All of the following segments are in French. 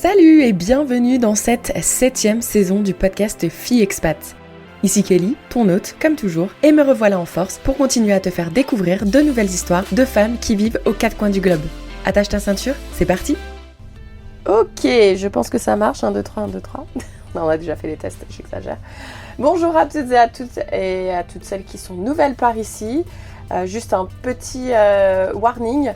Salut et bienvenue dans cette 7e saison du podcast Filles Expat. Ici Kelly, ton hôte, comme toujours, et me revoilà en force pour continuer à te faire découvrir de nouvelles histoires de femmes qui vivent aux quatre coins du globe. Attache ta ceinture, c'est parti. Ok, je pense que ça marche, 1, 2, 3, 1, 2, 3. Non, on a déjà fait les tests, j'exagère. Bonjour à toutes et à toutes celles qui sont nouvelles par ici. Juste un petit warning.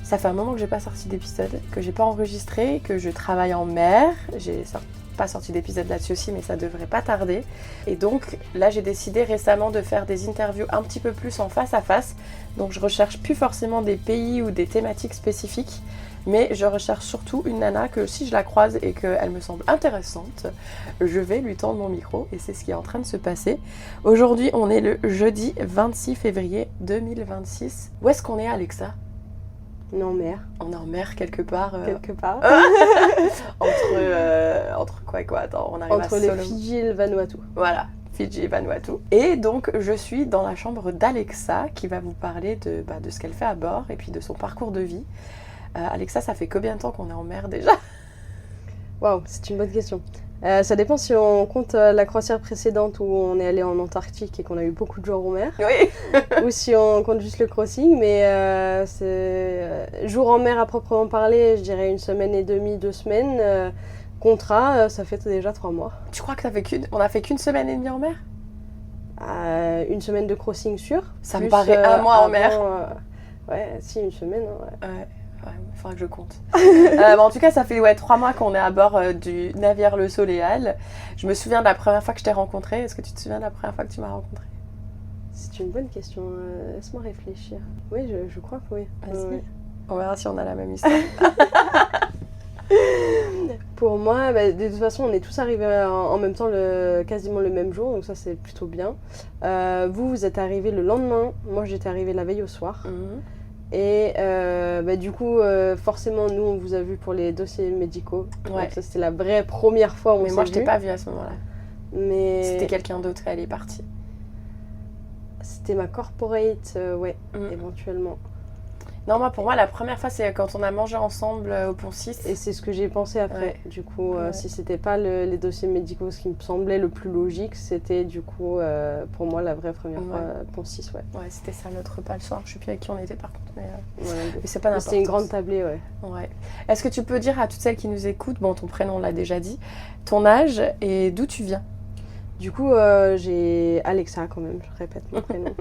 Ça fait un moment que j'ai pas sorti d'épisode, que j'ai pas enregistré, que je travaille en mer. Pas sorti d'épisode là-dessus aussi, mais ça devrait pas tarder. Et donc là, j'ai décidé récemment de faire des interviews un petit peu plus en face à face. Donc je recherche plus forcément des pays ou des thématiques spécifiques, mais je recherche surtout une nana que si je la croise et qu'elle me semble intéressante, je vais lui tendre mon micro et c'est ce qui est en train de se passer. Aujourd'hui, on est le jeudi 26 février 2026. Où est-ce qu'on est, Alexa ? On est en mer. On est en mer quelque part. Quelque part. Entre quoi et quoi ? Attends, on arrive entre à les Solomon. Fidji et le Vanuatu. Voilà, Fidji et Vanuatu. Et donc, je suis dans la chambre d'Alexa qui va vous parler de ce qu'elle fait à bord et puis de son parcours de vie. Alexa, ça fait combien de temps qu'on est en mer déjà ? Waouh, c'est une bonne question. Ça dépend si on compte la croisière précédente où on est allé en Antarctique et qu'on a eu beaucoup de jours en mer. Oui. Ou si on compte juste le crossing. Mais jour en mer à proprement parler, je dirais 1 semaine et demie, 2 semaines. Contrat, ça fait déjà 3 mois. Tu crois que on a fait qu'une semaine et demie en mer ? 1 semaine de crossing sûr. Ça me paraît 1 mois en mer. Ouais, si, 1 semaine. Ouais. Ouais, il faudra que je compte. En tout cas, ça fait 3 mois qu'on est à bord du navire Le Soleal. Je me souviens de la première fois que je t'ai rencontrée. Est-ce que tu te souviens de la première fois que tu m'as rencontrée ? C'est une bonne question. Laisse-moi réfléchir. Oui, je crois que oui. Vas-y. Ouais. On verra si on a la même histoire. Pour moi, de toute façon, on est tous arrivés en même temps, quasiment le même jour, donc ça c'est plutôt bien. Vous êtes arrivés le lendemain. Moi, j'étais arrivée la veille au soir. Mhm. Et du coup, forcément, nous, on vous a vu pour les dossiers médicaux. Ouais. Donc ça, c'était la vraie première fois où on s'est Mais moi, je t'ai vus. pas vue à ce moment-là. Mais C'était quelqu'un d'autre et elle est partie. c'était ma corporate, éventuellement. Non, pour moi, la première fois, c'est quand on a mangé ensemble au Pont 6. Et c'est ce que j'ai pensé après. Ouais. Du coup, Ouais. si c'était pas les dossiers médicaux, ce qui me semblait le plus logique, c'était du coup, pour moi, la vraie première fois, Pont 6, ouais. Ouais, c'était ça notre repas le soir. Je sais plus avec qui on était par contre, mais Voilà. c'est pas n'importe. C'était une grande tablée, ouais. Ouais. Est-ce que tu peux dire à toutes celles qui nous écoutent, ton prénom on l'a déjà dit, ton âge et d'où tu viens ? Du coup, j'ai Alexa quand même, je répète mon prénom.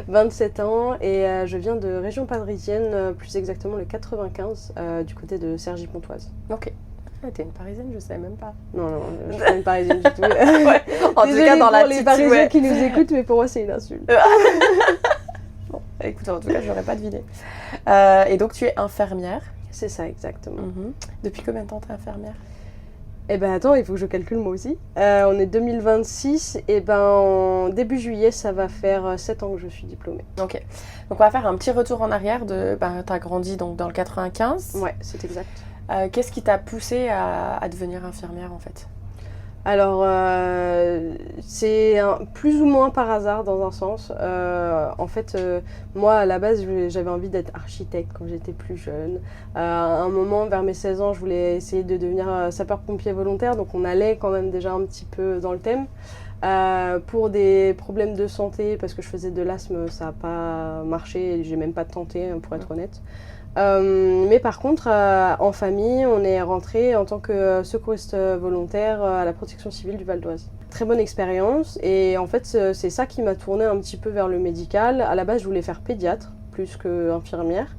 27 ans et je viens de région parisienne, plus exactement le 95, du côté de Cergy-Pontoise. Ok. Ah, t'es une parisienne, je savais même pas. Non, je suis pas une parisienne du tout. Ouais. En tout cas, dans la les parisiens qui nous écoutent, mais pour moi, c'est une insulte. Bon, écoute, en tout cas, j'aurais pas deviné. Et donc, tu es infirmière. C'est ça, exactement. Depuis combien de temps t'es infirmière ? Eh ben attends, il faut que je calcule moi aussi. On est 2026, et en début juillet, ça va faire 7 ans que je suis diplômée. Ok. Donc on va faire un petit retour en arrière. T'as grandi donc dans le 95. Ouais, c'est exact. Qu'est-ce qui t'a poussée à devenir infirmière en fait ? Alors, c'est plus ou moins par hasard dans un sens. En fait, moi, à la base, j'avais envie d'être architecte quand j'étais plus jeune. À un moment, vers mes 16 ans, je voulais essayer de devenir sapeur-pompier volontaire. Donc, on allait quand même déjà un petit peu dans le thème. Pour des problèmes de santé, parce que je faisais de l'asthme, ça n'a pas marché et j'ai même pas tenté, pour être honnête. Mais par contre, en famille, on est rentré en tant que secouriste volontaire à la protection civile du Val d'Oise. Très bonne expérience et en fait, c'est ça qui m'a tournée un petit peu vers le médical. À la base, je voulais faire pédiatre plus qu'infirmière.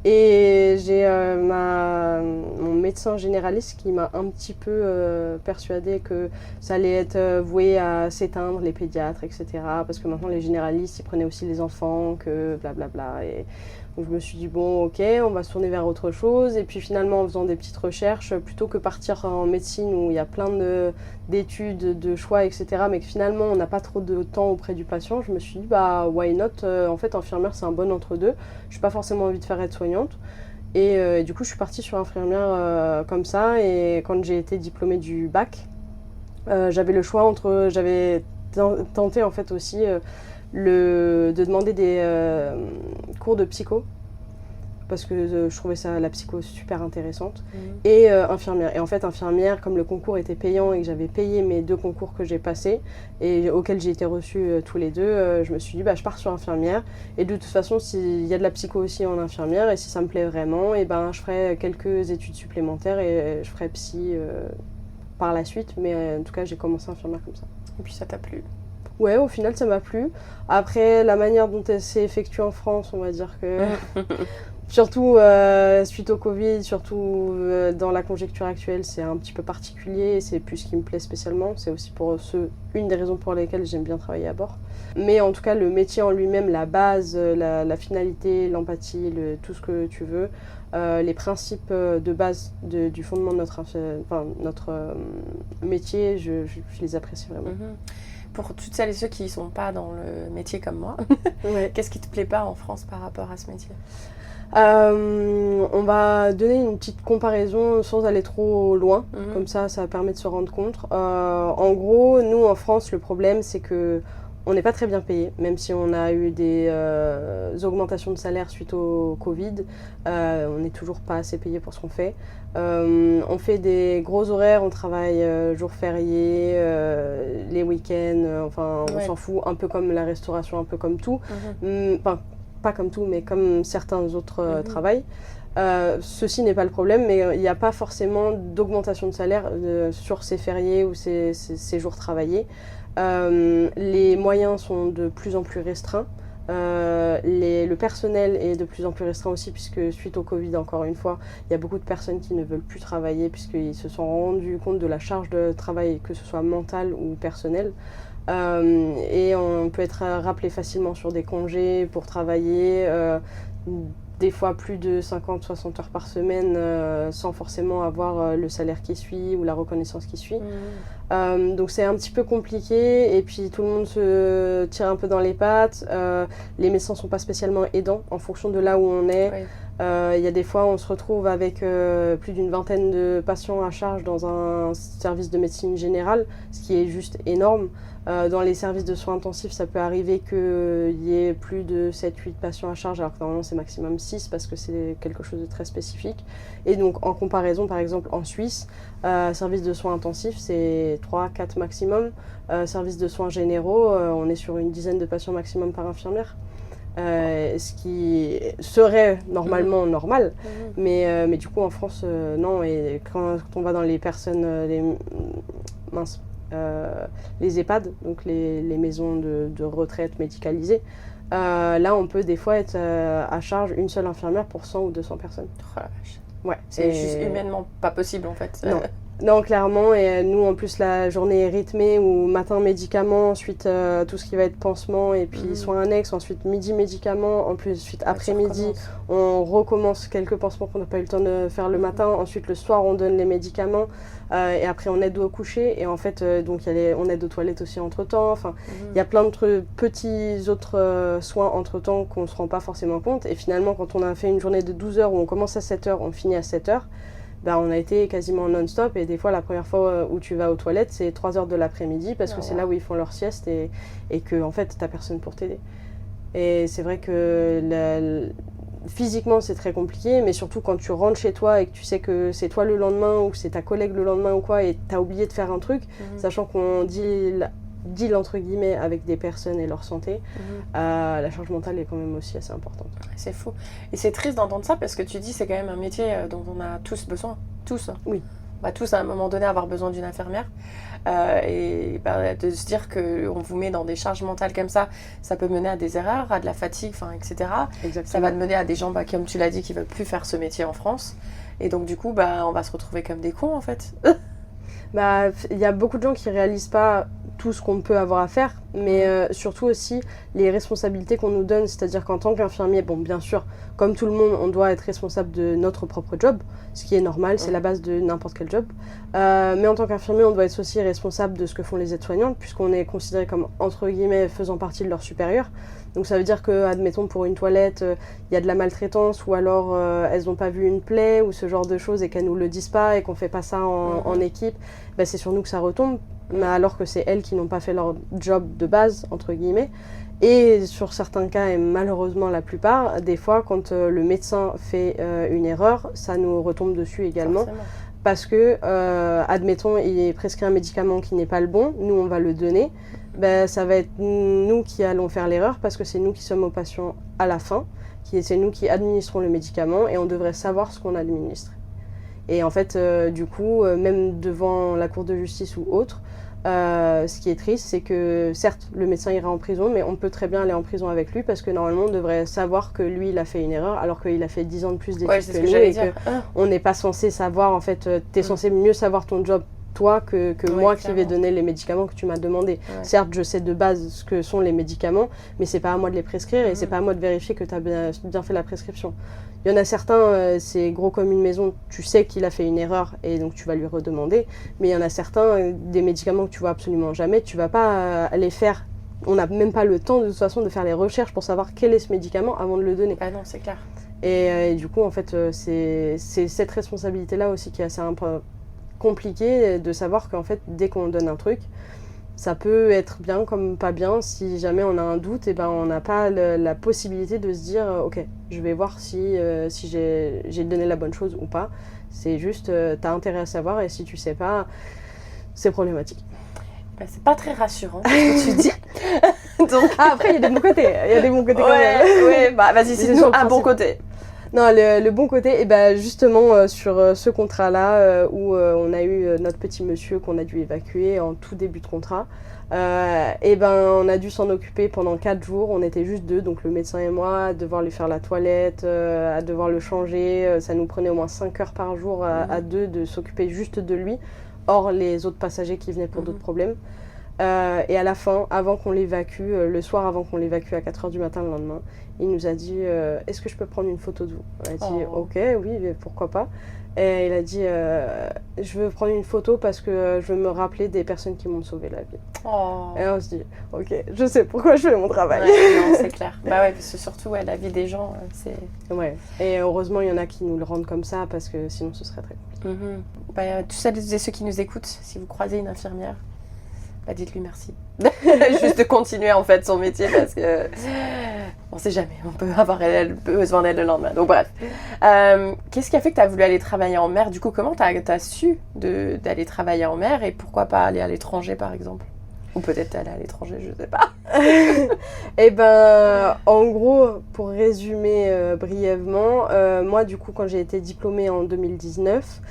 Et j'ai mon médecin généraliste qui m'a un petit peu persuadée que ça allait être voué à s'éteindre, les pédiatres, etc. Parce que maintenant, les généralistes, ils prenaient aussi les enfants, que blablabla. Et donc je me suis dit, bon, ok, on va se tourner vers autre chose. Et puis finalement, en faisant des petites recherches, plutôt que partir en médecine où il y a plein d'études, de choix, etc., mais que finalement, on n'a pas trop de temps auprès du patient, je me suis dit, why not ? En fait, infirmière, c'est un bon entre-deux. Je n'ai pas forcément envie de faire aide-soignante. Et du coup, je suis partie sur infirmière comme ça. Et quand j'ai été diplômée du bac, j'avais le choix entre... J'avais tenté en fait aussi... de demander des cours de psycho parce que je trouvais la psycho super intéressante, et infirmière. Et en fait, infirmière, comme le concours était payant et que j'avais payé mes 2 concours que j'ai passés et auxquels j'ai été reçue tous les 2, je me suis dit, je pars sur infirmière. Et de toute façon, s'il y a de la psycho aussi en infirmière, et si ça me plaît vraiment, et je ferai quelques études supplémentaires et je ferai psy par la suite. Mais en tout cas, j'ai commencé infirmière comme ça. Et puis ça t'a plu? Ouais, au final, ça m'a plu. Après, la manière dont elle s'est effectuée en France, on va dire que... surtout suite au Covid, surtout dans la conjoncture actuelle, c'est un petit peu particulier et c'est plus ce qui me plaît spécialement. C'est aussi une des raisons pour lesquelles j'aime bien travailler à bord. Mais en tout cas, le métier en lui-même, la base, la finalité, l'empathie, tout ce que tu veux, les principes de base du fondement de notre métier, je les apprécie vraiment. Pour toutes celles et ceux qui ne sont pas dans le métier comme moi, ouais. Qu'est-ce qui te plaît pas en France par rapport à ce métier? On va donner une petite comparaison sans aller trop loin, comme ça permet de se rendre compte. En gros, nous en France, le problème c'est que on n'est pas très bien payé, même si on a eu des augmentations de salaire suite au Covid, on n'est toujours pas assez payé pour ce qu'on fait. On fait des gros horaires, on travaille jours fériés, les week-ends, on s'en fout, un peu comme la restauration, un peu comme tout. Pas comme tout, mais comme certains autres travails. Ceci n'est pas le problème, mais il n'y a pas forcément d'augmentation de salaire sur ces fériés ou ces jours travaillés. Les moyens sont de plus en plus restreints. Le personnel est de plus en plus restreint aussi, puisque suite au Covid, encore une fois, il y a beaucoup de personnes qui ne veulent plus travailler puisqu'ils se sont rendus compte de la charge de travail, que ce soit mentale ou personnelle. Et on peut être rappelé facilement sur des congés pour travailler, des fois plus de 50-60 heures par semaine, sans forcément avoir le salaire qui suit ou la reconnaissance qui suit. Donc c'est un petit peu compliqué, et puis tout le monde se tire un peu dans les pattes. Les médecins ne sont pas spécialement aidants en fonction de là où on est. Il y a des fois on se retrouve avec plus d'une vingtaine de patients à charge dans un service de médecine générale, ce qui est juste énorme. Dans les services de soins intensifs, ça peut arriver qu'il y ait plus de 7-8 patients à charge, alors que normalement c'est maximum 6 parce que c'est quelque chose de très spécifique. Et donc en comparaison, par exemple en Suisse, service de soins intensifs c'est 3-4 maximum. Service de soins généraux, on est sur une dizaine de patients maximum par infirmière. Ce qui serait normalement normal, mais du coup en France non. Et quand on va dans les personnes, les EHPAD, donc les maisons de retraite médicalisées, là on peut des fois être à charge une seule infirmière pour 100 ou 200 personnes. Oh la vache. Ouais, c'est juste humainement pas possible en fait. Non, clairement, et nous en plus la journée est rythmée où matin médicaments, ensuite tout ce qui va être pansement et puis soins annexes, ensuite midi médicaments, ensuite après-midi on recommence quelques pansements qu'on n'a pas eu le temps de faire le matin, ensuite le soir on donne les médicaments et après on aide au coucher, et en fait donc on aide aux toilettes aussi entre temps, il y a plein de petits autres soins entre temps qu'on ne se rend pas forcément compte, et finalement quand on a fait une journée de 12 heures où on commence à 7 heures, on finit à 7 heures, on a été quasiment non-stop, et des fois la première fois où tu vas aux toilettes c'est 3 heures de l'après-midi parce que c'est là où ils font leur sieste et que en fait t'as personne pour t'aider. Et c'est vrai que physiquement c'est très compliqué, mais surtout quand tu rentres chez toi et que tu sais que c'est toi le lendemain ou que c'est ta collègue le lendemain ou quoi, et t'as oublié de faire un truc, sachant qu'on deal entre guillemets avec des personnes et leur santé, la charge mentale est quand même aussi assez importante. C'est fou. Et c'est triste d'entendre ça parce que tu dis c'est quand même un métier dont on a tous besoin. Tous. Oui. On va tous à un moment donné avoir besoin d'une infirmière. Et de se dire qu'on vous met dans des charges mentales comme ça peut mener à des erreurs, à de la fatigue, etc. Exactement. Ça va mener à des gens, comme tu l'as dit, qui ne veulent plus faire ce métier en France. Et donc du coup, on va se retrouver comme des cons en fait. Il y a beaucoup de gens qui ne réalisent pas tout ce qu'on peut avoir à faire, mais surtout aussi les responsabilités qu'on nous donne, c'est-à-dire qu'en tant qu'infirmier, bien sûr, comme tout le monde, on doit être responsable de notre propre job, ce qui est normal, c'est la base de n'importe quel job, mais en tant qu'infirmier, on doit être aussi responsable de ce que font les aides-soignantes, puisqu'on est considéré comme, entre guillemets, faisant partie de leurs supérieurs. Donc ça veut dire que, admettons, pour une toilette, il y a de la maltraitance, ou alors elles n'ont pas vu une plaie, ou ce genre de choses, et qu'elles ne nous le disent pas, et qu'on ne fait pas ça en équipe, c'est sur nous que ça retombe, mais alors que c'est elles qui n'ont pas fait leur job de base, entre guillemets. Et sur certains cas, et malheureusement la plupart, des fois, quand le médecin fait une erreur, ça nous retombe dessus également. Forcément. Parce que, admettons, il est prescrit un médicament qui n'est pas le bon, nous on va le donner, ben, ça va être nous qui allons faire l'erreur parce que c'est nous qui sommes aux patients à la fin, c'est nous qui administrons le médicament et on devrait savoir ce qu'on administre. Et en fait, du coup, même devant la cour de justice ou autre, ce qui est triste, c'est que certes, le médecin ira en prison, mais on peut très bien aller en prison avec lui parce que normalement, on devrait savoir que lui, il a fait une erreur alors qu'il a fait 10 ans de plus d'études que nous et qu'on n'est pas censé savoir, en fait, t'es censé mieux savoir ton job, toi, que moi qui vais donner les médicaments que tu m'as demandé. Ouais. Certes, je sais de base ce que sont les médicaments, mais c'est pas à moi de les prescrire et c'est pas à moi de vérifier que tu as bien fait la prescription. Il y en a certains, c'est gros comme une maison, tu sais qu'il a fait une erreur et donc tu vas lui redemander. Mais il y en a certains, des médicaments que tu vois absolument jamais, tu vas pas aller faire. On n'a même pas le temps de toute façon de faire les recherches pour savoir quel est ce médicament avant de le donner. Ah non, c'est clair. Et du coup, en fait, c'est cette responsabilité-là aussi qui est assez compliquée de savoir qu'en fait, dès qu'on donne un truc, ça peut être bien comme pas bien. Si jamais on a un doute, et ben on n'a pas la possibilité de se dire ok, je vais voir si j'ai donné la bonne chose ou pas. C'est juste, t'as intérêt à savoir et si tu sais pas, c'est problématique. Ben, c'est pas très rassurant ce que tu dis. Donc... Ah, après, il y a des bons côtés. Il y a des bons côtés quand même. Ouais, bah vas-y, c'est un bon côté. Non, le bon côté, et ben justement sur ce contrat-là où on a eu notre petit monsieur qu'on a dû évacuer en tout début de contrat, et ben on a dû s'en occuper pendant 4 jours. On était juste 2, donc le médecin et moi, à devoir lui faire la toilette, à devoir le changer. Ça nous prenait au moins 5 heures par jour à 2 de s'occuper juste de lui, hors les autres passagers qui venaient pour d'autres problèmes. Et à la fin, avant qu'on l'évacue, le soir avant qu'on l'évacue à 4h du matin le lendemain, il nous a dit est-ce que je peux prendre une photo de vous? On a dit ok, oui, mais pourquoi pas. Et il a dit je veux prendre une photo parce que je veux me rappeler des personnes qui m'ont sauvé la vie. Et on se dit ok, je sais pourquoi je fais mon travail. Ouais, non, c'est clair. Bah ouais, parce que surtout la vie des gens, c'est... Ouais, et heureusement il y en a qui nous le rendent comme ça parce que sinon ce serait très compliqué. Bah, tous celles et ceux qui nous écoutent, si vous croisez une infirmière, bah dites-lui merci. Juste de continuer en fait son métier parce que on sait jamais, on peut avoir besoin d'elle le lendemain. Donc bref. Qu'est-ce qui a fait que tu as voulu aller travailler en mer? Du coup, comment tu as su d'aller travailler en mer et pourquoi pas aller à l'étranger par exemple? Ou peut-être aller à l'étranger, je sais pas. Eh ben, en gros, pour résumer brièvement, moi du coup quand j'ai été diplômée en 2019,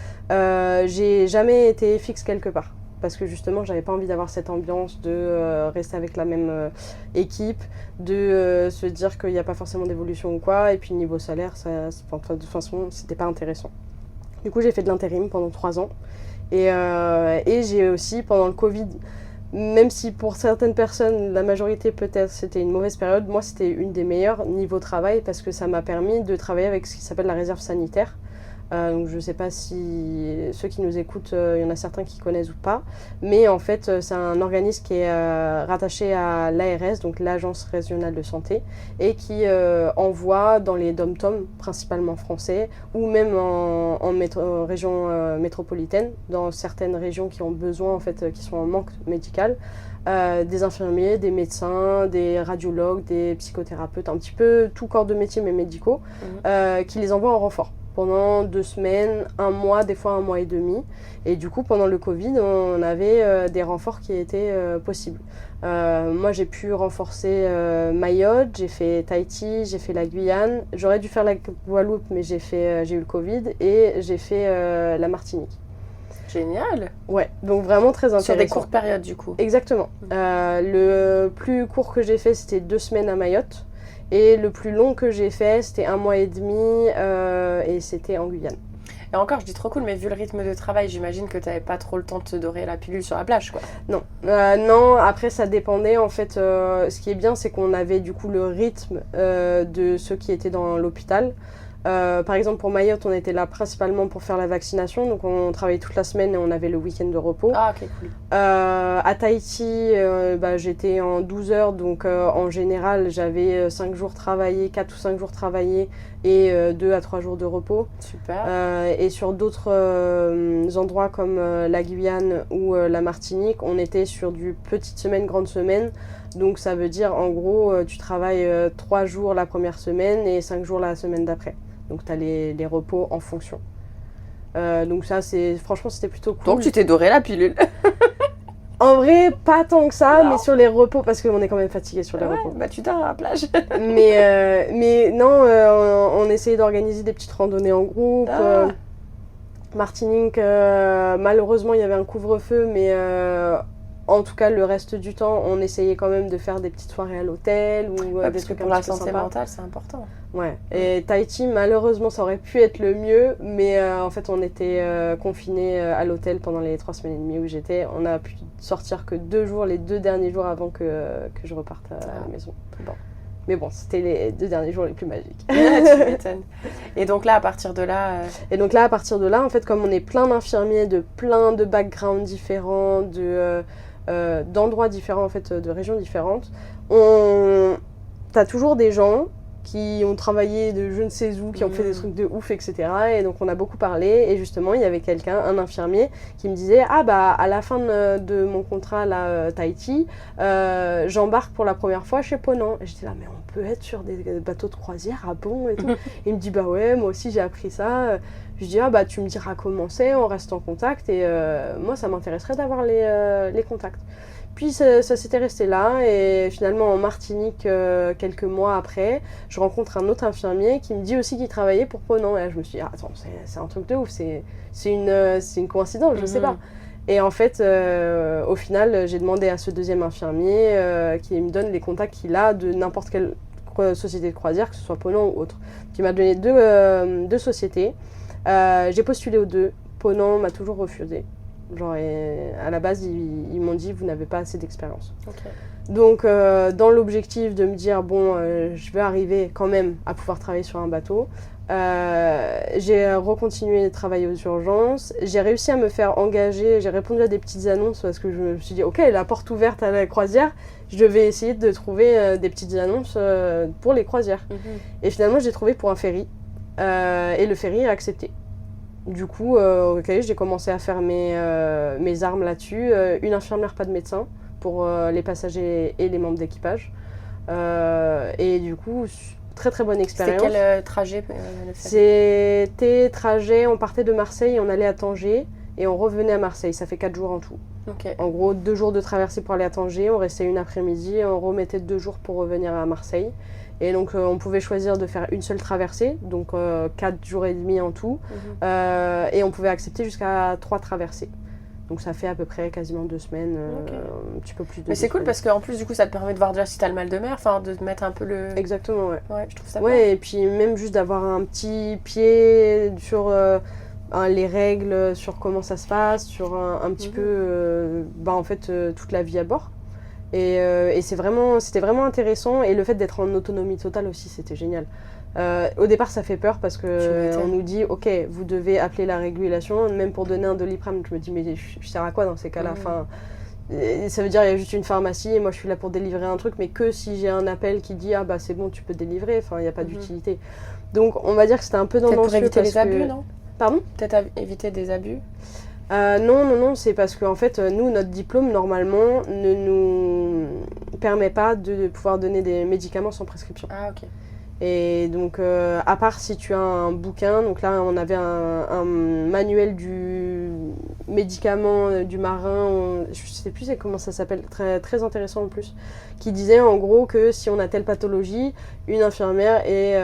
j'ai jamais été fixe quelque part. Parce que justement, j'avais pas envie d'avoir cette ambiance de rester avec la même équipe, de se dire qu'il n'y a pas forcément d'évolution ou quoi. Et puis niveau salaire, de toute façon, c'était pas intéressant. Du coup, j'ai fait de l'intérim pendant 3 ans. Et j'ai aussi, pendant le Covid, même si pour certaines personnes, la majorité peut-être, c'était une mauvaise période, moi c'était une des meilleures niveau travail parce que ça m'a permis de travailler avec ce qui s'appelle la réserve sanitaire. Donc je ne sais pas si ceux qui nous écoutent, il y en a certains qui connaissent ou pas, mais en fait c'est un organisme qui est rattaché à l'ARS, donc l'Agence régionale de santé, et qui envoie dans les dom-tom, principalement français, ou même en région métropolitaine, dans certaines régions qui ont besoin, en fait, qui sont en manque médical, des infirmiers, des médecins, des radiologues, des psychothérapeutes, un petit peu tout corps de métier mais médicaux, qui les envoient en renfort. Pendant 2 semaines, 1 mois, des fois 1 mois et demi. Et du coup, pendant le Covid, on avait des renforts qui étaient possibles. Moi, j'ai pu renforcer Mayotte, j'ai fait Tahiti, j'ai fait la Guyane. J'aurais dû faire la Guadeloupe, mais j'ai eu le Covid. Et j'ai fait la Martinique. Génial! Ouais, donc vraiment très intéressant. Sur des courtes périodes, du coup. Exactement. Le plus court que j'ai fait, c'était 2 semaines à Mayotte. Et le plus long que j'ai fait, c'était 1 mois et demi et c'était en Guyane. Et encore, je dis trop cool, mais vu le rythme de travail, j'imagine que tu n'avais pas trop le temps de te dorer la pilule sur la plage, quoi. Non, non, après ça dépendait. En fait, ce qui est bien, c'est qu'on avait du coup le rythme de ceux qui étaient dans l'hôpital. Par exemple, pour Mayotte, on était là principalement pour faire la vaccination. Donc, on travaillait toute la semaine et on avait le week-end de repos. Ah, ok, cool. À Tahiti, j'étais en 12 heures. Donc, en général, j'avais 5 jours travaillés, 4 ou 5 jours travaillés et 2 à 3 jours de repos. Super. Et sur d'autres endroits comme la Guyane ou la Martinique, on était sur du petite semaine, grande semaine. Donc, ça veut dire, en gros, tu travailles 3 jours la première semaine et 5 jours la semaine d'après. Donc, tu as les repos en fonction. Donc, ça, franchement, c'était plutôt cool. Donc, tu t'es doré la pilule. En vrai, pas tant que ça, Non. mais sur les repos, parce qu'on est quand même fatigué sur les repos. Bah, tu dors à la plage. mais non, on essayait d'organiser des petites randonnées en groupe. Martinique, malheureusement, il y avait un couvre-feu, mais en tout cas, le reste du temps, on essayait quand même de faire des petites soirées à l'hôtel ou des parce que trucs pour un la petit peu santé sympas. mentale, c'est important. Ouais. Et Tahiti, malheureusement, ça aurait pu être le mieux, mais en fait, on était confinés à l'hôtel pendant les 3 semaines et demie où j'étais. On a pu sortir que 2 jours, les 2 derniers jours avant que je reparte à la maison. Bon. Mais bon, c'était les 2 derniers jours les plus magiques. Tu m'étonnes. Et donc là, à partir de là... Et donc là, à partir de là, en fait, comme on est plein d'infirmiers de plein de backgrounds différents, d'endroits différents, en fait, de régions différentes, t'as toujours des gens qui ont travaillé de je ne sais où, qui ont fait des trucs de ouf, etc. Et donc on a beaucoup parlé, et justement il y avait quelqu'un, un infirmier, qui me disait « Ah bah à la fin de mon contrat là, Tahiti, j'embarque pour la première fois chez Ponant. » Et j'étais là « Mais on peut être sur des bateaux de croisière, ah bon ?» et tout. Il me dit « Bah ouais, moi aussi j'ai appris ça. » Je dis « Ah bah tu me diras comment c'est, on reste en contact, et moi ça m'intéresserait d'avoir les contacts. » Puis ça s'était resté là, et finalement en Martinique, quelques mois après, je rencontre un autre infirmier qui me dit aussi qu'il travaillait pour Ponant. Et là, je me suis dit, ah, attends, c'est un truc de ouf, c'est une coïncidence, je sais pas. Et en fait, au final, j'ai demandé à ce deuxième infirmier qui me donne les contacts qu'il a de n'importe quelle société de croisière, que ce soit Ponant ou autre. Il m'a donné deux sociétés. J'ai postulé aux 2. Ponant m'a toujours refusé. Genre, à la base, ils m'ont dit, vous n'avez pas assez d'expérience. Okay. Donc, dans l'objectif de me dire, bon, je vais arriver quand même à pouvoir travailler sur un bateau, j'ai recontinué de travailler aux urgences. J'ai réussi à me faire engager, j'ai répondu à des petites annonces parce que je me suis dit, ok, la porte ouverte à la croisière, je devais essayer de trouver des petites annonces pour les croisières. Et finalement, j'ai trouvé pour un ferry, et le ferry a accepté. Du coup, j'ai commencé à faire mes armes là-dessus. Une infirmière, pas de médecin, pour les passagers et les membres d'équipage. Et du coup, très très bonne expérience. C'était quel trajet C'était trajet, on partait de Marseille, on allait à Tanger et on revenait à Marseille. Ça fait 4 jours en tout. Okay. En gros, 2 jours de traversée pour aller à Tanger, on restait une après-midi et on remettait 2 jours pour revenir à Marseille. Et donc, on pouvait choisir de faire une seule traversée, donc 4 jours et demi en tout. Et on pouvait accepter jusqu'à 3 traversées. Donc, ça fait à peu près quasiment 2 semaines, un petit peu plus de 2 Mais c'est cool semaines. parce qu'en plus, du coup, ça te permet de voir déjà si t'as le mal de mer, enfin, de te mettre un peu le... Exactement, ouais. Ouais, je trouve ça bien. Ouais, et puis même juste d'avoir un petit pied sur les règles, sur comment ça se passe, sur un petit peu, en fait, toute la vie à bord. Et c'était vraiment intéressant, et le fait d'être en autonomie totale aussi, c'était génial. Au départ, ça fait peur parce qu'on nous dit, ok, vous devez appeler la régulation, même pour donner un Doliprane. Je me dis, mais je sers à quoi dans ces cas-là? Enfin, ça veut dire qu'il y a juste une pharmacie et moi je suis là pour délivrer un truc, mais que si j'ai un appel qui dit, ah bah c'est bon, tu peux délivrer, enfin, il n'y a pas d'utilité. Donc on va dire que c'était un peu dans peut-être pour éviter les abus, non? Pardon? Peut-être éviter des abus? Non, c'est parce qu'en fait, nous, notre diplôme, normalement, ne nous permet pas de pouvoir donner des médicaments sans prescription. Ah, ok. Et donc, à part si tu as un bouquin, donc là, on avait un manuel du médicament du marin, je sais plus comment ça s'appelle, très, très intéressant en plus, qui disait en gros que si on a telle pathologie, une infirmière est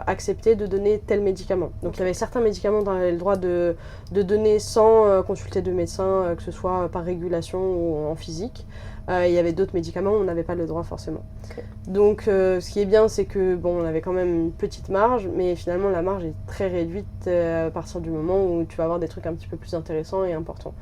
acceptée de donner tel médicament. Donc il y avait certains médicaments dont on avait le droit de donner sans consulter de médecin, que ce soit par régulation ou en physique. Il y avait d'autres médicaments où on n'avait pas le droit forcément. Okay. Donc ce qui est bien, c'est que bon, on avait quand même une petite marge, mais finalement la marge est très réduite à partir du moment où tu vas avoir des trucs un petit peu plus intéressants et importants.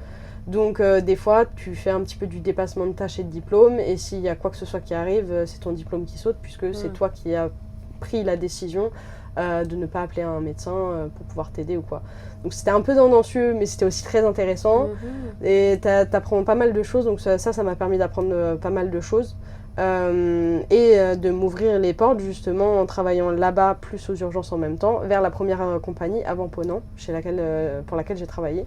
Donc des fois, tu fais un petit peu du dépassement de tâches et de diplôme, et s'il y a quoi que ce soit qui arrive, c'est ton diplôme qui saute, puisque c'est toi qui as pris la décision de ne pas appeler un médecin pour pouvoir t'aider ou quoi. Donc c'était un peu tendancieux, mais c'était aussi très intéressant. Et t'apprends pas mal de choses, donc ça m'a permis d'apprendre pas mal de choses. De m'ouvrir les portes justement en travaillant là-bas plus aux urgences en même temps vers la première compagnie avant Ponant pour laquelle j'ai travaillé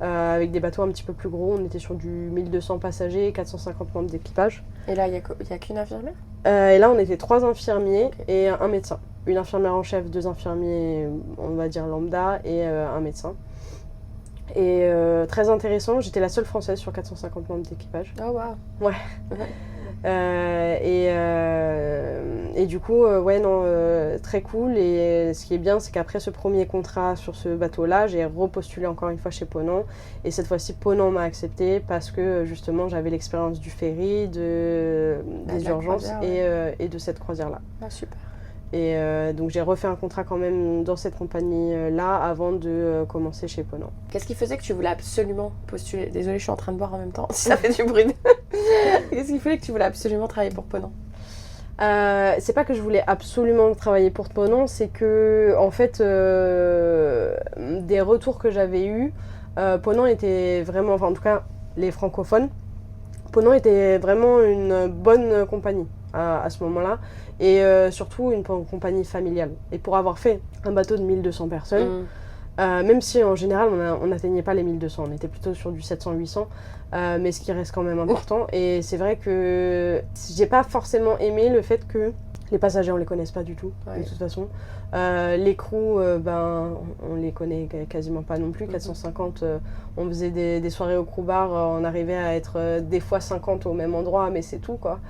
avec des bateaux un petit peu plus gros. On était sur du 1200 passagers, 450 membres d'équipage. Et là il y a qu'une infirmière et là on était 3 infirmiers et un médecin, une infirmière en chef, 2 infirmiers on va dire lambda et un médecin. Et très intéressant, j'étais la seule française sur 450 membres d'équipage. Oh waouh. Ouais. Et du coup, très cool. Et ce qui est bien, c'est qu'après ce premier contrat sur ce bateau-là, j'ai repostulé encore une fois chez Ponant. Et cette fois-ci, Ponant m'a accepté parce que justement, j'avais l'expérience du ferry, des urgences et de cette croisière-là. Ah, super. Et donc j'ai refait un contrat quand même dans cette compagnie-là avant de commencer chez Ponant. Qu'est-ce qui faisait que tu voulais absolument postuler? Désolée, je suis en train de boire en même temps, si ça fait du bruit. Qu'est-ce qui faisait que tu voulais absolument travailler pour Ponant? C'est pas que je voulais absolument travailler pour Ponant, c'est que en fait, des retours que j'avais eus, Ponant était vraiment, enfin en tout cas les francophones, Ponant était vraiment une bonne compagnie à ce moment-là. Et surtout une compagnie familiale. Et pour avoir fait un bateau de 1200 personnes, même si en général on n'atteignait pas les 1200, on était plutôt sur du 700-800, mais ce qui reste quand même important. Et c'est vrai que j'ai pas forcément aimé le fait que les passagers on les connaisse pas du tout, de toute façon. Les crews, on les connaît quasiment pas non plus. 450, on faisait des soirées au crew bar, on arrivait à être des fois 50 au même endroit, mais c'est tout quoi.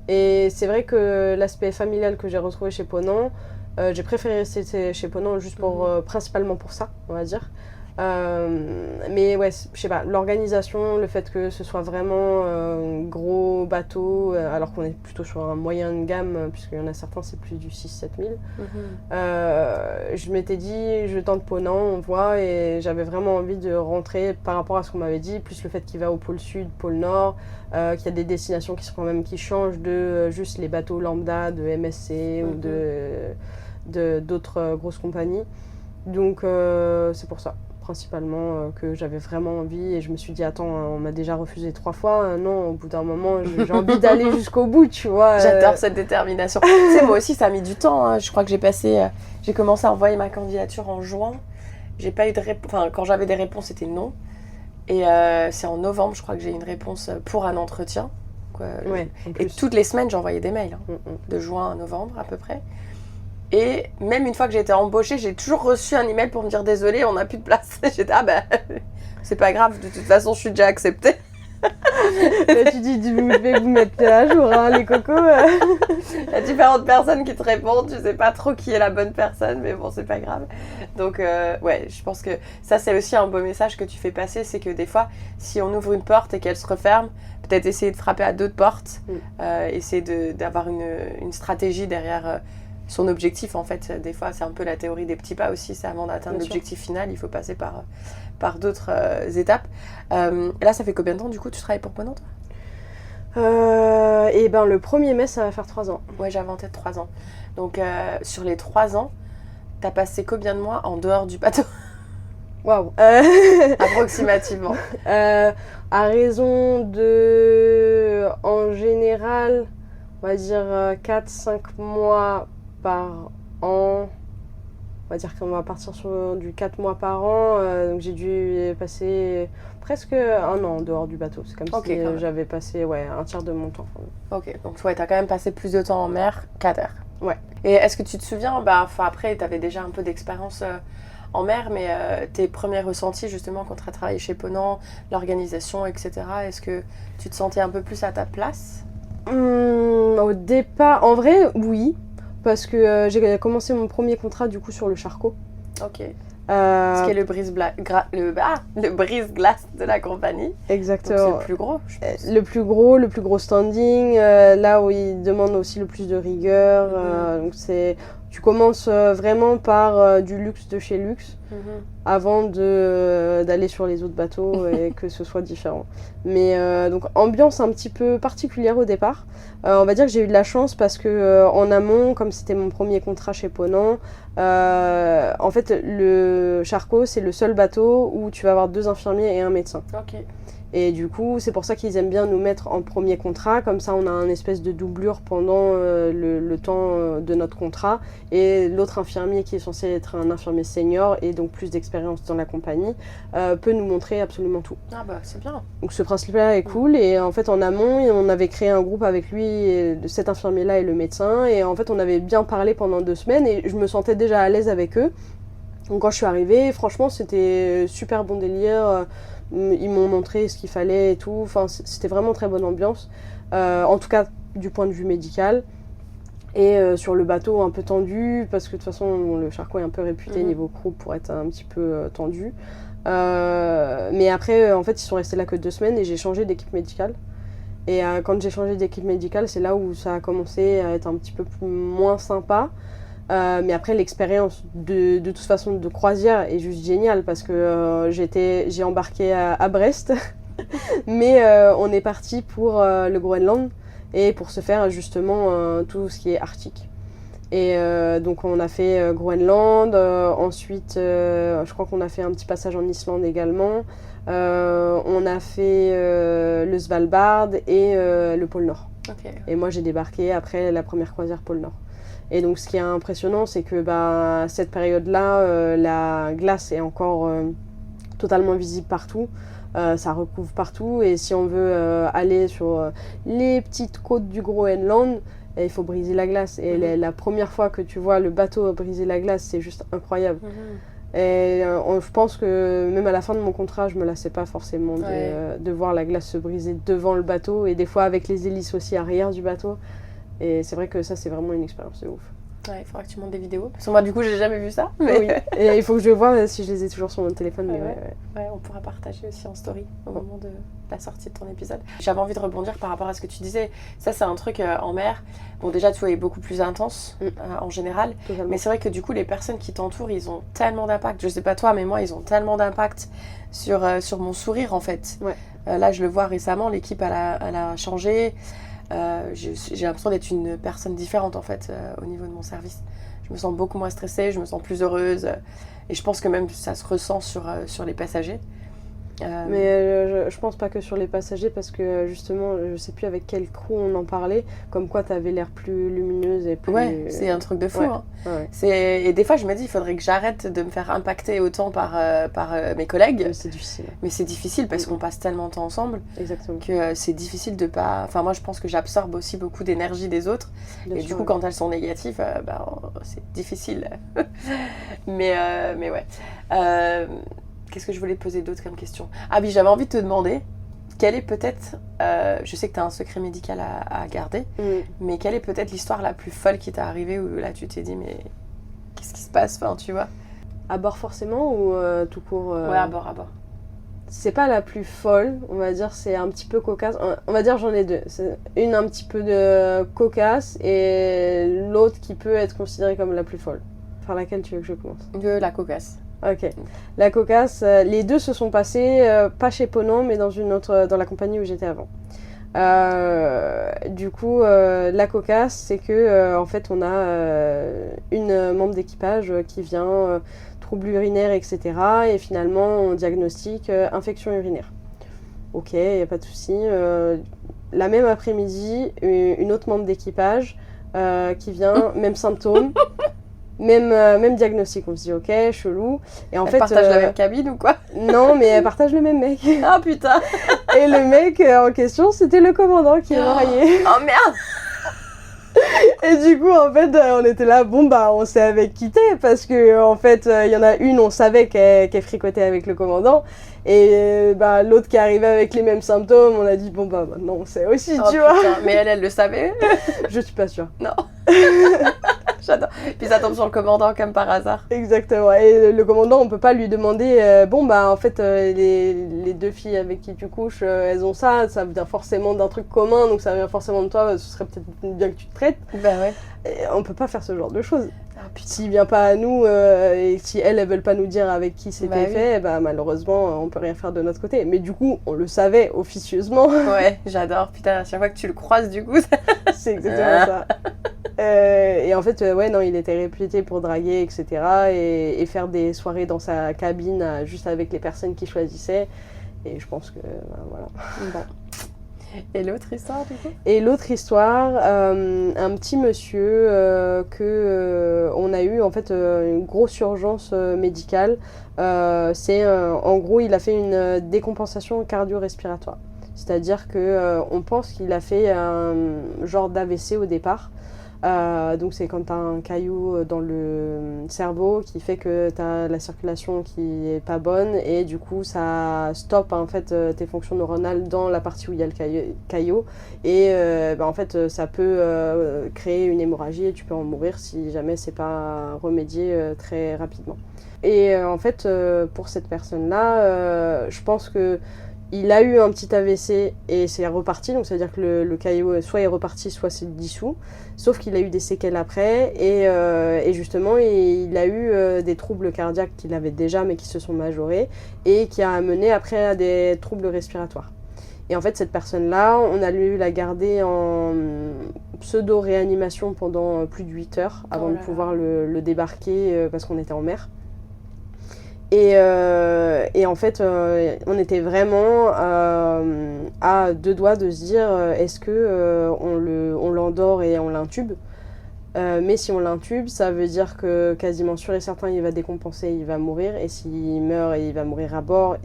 Et c'est vrai que l'aspect familial que j'ai retrouvé chez Ponant, j'ai préféré rester chez Ponant juste principalement pour ça, on va dire. Mais ouais, je sais pas, l'organisation, le fait que ce soit vraiment un gros bateau, alors qu'on est plutôt sur un moyen de gamme, puisqu'il y en a certains, c'est plus du 6-7 000. Je m'étais dit, je tente Ponant, on voit, et j'avais vraiment envie de rentrer par rapport à ce qu'on m'avait dit, plus le fait qu'il va au pôle sud, pôle nord, qu'il y a des destinations qui changent de juste les bateaux lambda de MSC ou d'autres grosses compagnies. Donc c'est pour ça principalement que j'avais vraiment envie, et je me suis dit attends, on m'a déjà refusé 3 fois, non, au bout d'un moment j'ai envie d'aller jusqu'au bout, tu vois. J'adore cette détermination. Tu sais, moi aussi ça a mis du temps, hein. Je crois que j'ai commencé à envoyer ma candidature en juin, j'ai pas eu de réponse, enfin quand j'avais des réponses c'était non, et c'est en novembre je crois que j'ai eu une réponse pour un entretien, quoi. Et toutes les semaines j'envoyais des mails, hein, de juin à novembre à peu près. Et même une fois que j'ai été embauchée, j'ai toujours reçu un email pour me dire désolé, on n'a plus de place. J'étais c'est pas grave, de toute façon je suis déjà acceptée. Tu dis je vais vous mettre à jour, hein, les cocos. Il y a différentes personnes qui te répondent, tu sais pas trop qui est la bonne personne, mais bon, c'est pas grave. Donc je pense que ça c'est aussi un beau message que tu fais passer, c'est que des fois, si on ouvre une porte et qu'elle se referme, peut-être essayer de frapper à d'autres portes, essayer d'avoir une stratégie derrière son objectif. En fait, des fois c'est un peu la théorie des petits pas aussi, c'est avant d'atteindre l'objectif final, il faut passer par d'autres étapes. Là ça fait combien de temps du coup tu travailles pour Ponant, toi? Et le 1er mai ça va faire 3 ans. Ouais, j'avais en tête 3 ans. Donc sur les 3 ans, t'as passé combien de mois en dehors du bateau? Waouh. Approximativement. À raison de, en général, on va dire 4-5 mois par an. On va dire qu'on va partir sur du 4 mois par an. Donc j'ai dû passer presque 1 an en dehors du bateau. C'est comme si j'avais passé un tiers de mon temps. Ok, donc t'as quand même passé plus de temps en mer qu'à terre. Ouais. Et est-ce que tu te souviens, après t'avais déjà un peu d'expérience en mer, mais tes premiers ressentis justement quand tu as travaillé chez Ponant, l'organisation, etc. Est-ce que tu te sentais un peu plus à ta place? Au départ, en vrai, oui. Parce que j'ai commencé mon premier contrat du coup sur le Charcot. Ok. Ce qui est le brise-glace de la compagnie. Exactement. Donc c'est le plus gros, je pense. Le plus gros standing, là où ils demandent aussi le plus de rigueur. Donc tu commences vraiment par du luxe de chez luxe avant d'aller sur les autres bateaux et que ce soit différent. Mais donc ambiance un petit peu particulière au départ. On va dire que j'ai eu de la chance parce que en amont, comme c'était mon premier contrat chez Ponant, en fait le Charcot c'est le seul bateau où tu vas avoir 2 infirmiers et un médecin. Ok. Et du coup, c'est pour ça qu'ils aiment bien nous mettre en premier contrat. Comme ça, on a un espèce de doublure pendant le temps de notre contrat. Et l'autre infirmier, qui est censé être un infirmier senior et donc plus d'expérience dans la compagnie, peut nous montrer absolument tout. Ah bah, c'est bien. Donc ce principe-là est cool. Et en fait, en amont, on avait créé un groupe avec lui, cet infirmier-là et le médecin. Et en fait, on avait bien parlé pendant 2 semaines et je me sentais déjà à l'aise avec eux. Donc quand je suis arrivée, franchement, c'était super bon délire. Ils m'ont montré ce qu'il fallait et tout. Enfin, c'était vraiment très bonne ambiance. En tout cas, du point de vue médical. Et sur le bateau, un peu tendu, parce que de toute façon, bon, le Charcot est un peu réputé niveau crew pour être un petit peu tendu. Mais après, en fait, ils sont restés là que 2 semaines et j'ai changé d'équipe médicale. Et quand j'ai changé d'équipe médicale, c'est là où ça a commencé à être un petit peu moins sympa. Mais après, l'expérience de toute façon de croisière est juste géniale parce que j'ai embarqué à Brest, mais on est parti pour le Groenland et pour se faire justement tout ce qui est arctique. Et donc on a fait Groenland, ensuite je crois qu'on a fait un petit passage en Islande également, on a fait le Svalbard et le pôle Nord. Okay. Et moi j'ai débarqué après la première croisière pôle Nord. Et donc ce qui est impressionnant, c'est que cette période-là, la glace est encore totalement visible partout. Ça recouvre partout. Et si on veut aller sur les petites côtes du Groenland, il faut briser la glace. Et la première fois que tu vois le bateau briser la glace, c'est juste incroyable. Et je pense que même à la fin de mon contrat, je me lassais pas forcément de voir la glace se briser devant le bateau. Et des fois avec les hélices aussi arrière du bateau. Et c'est vrai que ça, c'est vraiment une expérience de ouf. Ouais, il faudra que tu montes des vidéos. Parce que moi, du coup, j'ai jamais vu ça. Mais... Oui, et il faut que je vois si je les ai toujours sur mon téléphone. Mais ouais, on pourra partager aussi en story au moment de la sortie de ton épisode. J'avais envie de rebondir par rapport à ce que tu disais. Ça, c'est un truc en mer. Bon, déjà, tu vois, est beaucoup plus intense en général. Totalement. Mais c'est vrai que du coup, les personnes qui t'entourent, ils ont tellement d'impact. Je sais pas toi, mais moi, ils ont tellement d'impact sur mon sourire, en fait. Ouais. Là, je le vois récemment, l'équipe, elle a changé. J'ai l'impression d'être une personne différente en fait au niveau de mon service. Je me sens beaucoup moins stressée, je me sens plus heureuse et je pense que même ça se ressent sur les passagers. Mais je pense pas que sur les passagers parce que justement je sais plus avec quel crew on en parlait, comme quoi t'avais l'air plus lumineuse et plus... Ouais, c'est un truc de fou. Ouais. Hein. Ouais. Et des fois je me dis il faudrait que j'arrête de me faire impacter autant par mes collègues. Mais c'est difficile. Mais c'est difficile parce qu'on passe tellement de temps ensemble. Exactement. Que c'est difficile de pas... Enfin moi je pense que j'absorbe aussi beaucoup d'énergie des autres. Bien et sûr, du coup quand elles sont négatives, c'est difficile. mais ouais. Qu'est-ce que je voulais te poser d'autre comme question ? Ah oui, j'avais envie de te demander, quelle est peut-être, je sais que tu as un secret médical à garder, mais quelle est peut-être l'histoire la plus folle qui t'est arrivée où là tu t'es dit, mais qu'est-ce qui se passe ? Enfin, tu vois. À bord forcément ou tout court Ouais, à bord. C'est pas la plus folle, on va dire, c'est un petit peu cocasse. On va dire j'en ai 2. C'est une un petit peu de cocasse et l'autre qui peut être considérée comme la plus folle. Par laquelle tu veux que je commence ? La cocasse. Ok. La cocasse, les 2 se sont passés, pas chez Ponant, mais dans la compagnie où j'étais avant. Du coup, la cocasse, c'est que en fait, on a une membre d'équipage qui vient, troubles urinaires, etc. Et finalement, on diagnostique infection urinaire. Ok, il n'y a pas de souci. La même après-midi, une autre membre d'équipage qui vient, même symptômes. Même diagnostic, on se dit ok, chelou. Et en fait, partage la même cabine ou quoi ? Non, mais elle partage le même mec. Ah putain. Et le mec en question, c'était le commandant qui est marié. Oh merde. Et du coup, en fait, on était là, on s'est avec quitté parce que en fait, il y en a une, on savait qu'elle fricotait avec le commandant. Et l'autre qui arrivait avec les mêmes symptômes, on a dit maintenant on sait aussi, tu vois. Mais elle le savait. Je suis pas sûre. Non. J'adore. Puis ça tombe sur le commandant comme par hasard. Exactement. Et le commandant, on peut pas lui demander bon bah en fait les deux filles avec qui tu couches, elles ont ça vient forcément d'un truc commun, donc ça vient forcément de toi, ce serait peut-être bien que tu te traites. Bah ouais. Et on peut pas faire ce genre de choses. Ah, Puis s'il vient pas à nous et si elles veulent pas nous dire avec qui c'était fait, bah malheureusement on peut rien faire de notre côté. Mais du coup on le savait officieusement. Ouais, j'adore. Putain, à chaque fois que tu le croises du coup. C'est exactement ça. Et en fait, ouais, non, il était réputé pour draguer, etc. Et faire des soirées dans sa cabine juste avec les personnes qu'il choisissait. Et je pense que, voilà. Bon. Et l'autre histoire, du coup ? Et l'autre histoire, un petit monsieur on a eu, en fait, une grosse urgence médicale. En gros, il a fait une décompensation cardio-respiratoire. C'est-à-dire qu'on pense qu'il a fait un genre d'AVC au départ. Donc c'est quand tu as un caillou dans le cerveau qui fait que tu as la circulation qui est pas bonne et du coup ça stoppe en fait tes fonctions neuronales dans la partie où il y a le caillot et en fait ça peut créer une hémorragie et tu peux en mourir si jamais c'est pas remédié très rapidement. Et en fait pour cette personne-là, je pense que il a eu un petit AVC et c'est reparti, donc ça veut dire que le caillot soit est reparti, soit c'est dissous. Sauf qu'il a eu des séquelles après et justement il a eu des troubles cardiaques qu'il avait déjà mais qui se sont majorés et qui a amené après à des troubles respiratoires. Et en fait cette personne-là, on a dû la garder en pseudo-réanimation pendant plus de 8 heures avant de pouvoir le débarquer parce qu'on était en mer. Et en fait, on était vraiment à deux doigts de se dire est-ce que on l'endort et on l'intube mais si on l'intube, ça veut dire que quasiment sûr et certain, il va décompenser, il va mourir. Et s'il meurt, il va mourir à bord.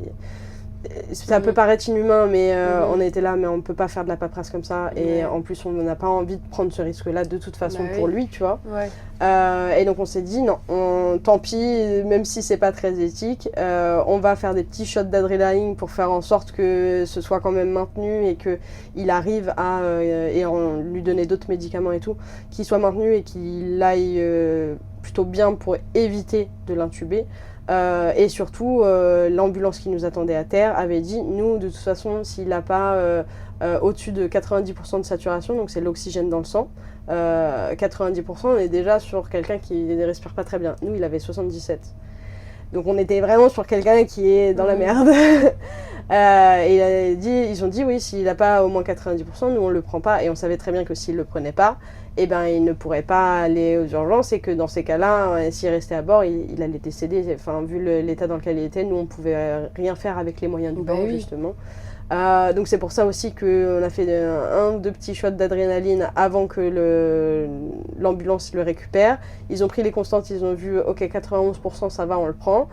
Ça peut paraître inhumain, mais on était là, mais on peut pas faire de la paperasse comme ça. Et en plus, on n'a pas envie de prendre ce risque-là de toute façon pour lui, tu vois. Et donc on s'est dit, non, tant pis, même si c'est pas très éthique, on va faire des petits shots d'adrénaline pour faire en sorte que ce soit quand même maintenu et qu'il arrive à, et on lui donner d'autres médicaments et tout, qu'il soit maintenu et qu'il aille plutôt bien pour éviter de l'intuber. Et surtout, l'ambulance qui nous attendait à terre avait dit, nous, de toute façon, s'il n'a pas au-dessus de 90% de saturation, donc c'est l'oxygène dans le sang, 90%, on est déjà sur quelqu'un qui ne respire pas très bien. Nous, il avait 77. Donc on était vraiment sur quelqu'un qui est dans la merde. Et ils ont dit, oui, s'il n'a pas au moins 90%, nous, on ne le prend pas. Et on savait très bien que s'il ne le prenait pas, eh ben, il ne pourrait pas aller aux urgences et que dans ces cas-là, s'il restait à bord, il allait décéder. Enfin, vu l'état dans lequel il était, nous, on ne pouvait rien faire avec les moyens du bord, justement. Donc c'est pour ça aussi qu'on a fait deux petits shots d'adrénaline avant que l'ambulance le récupère. Ils ont pris les constantes, ils ont vu, ok, 91%, ça va, on le prend.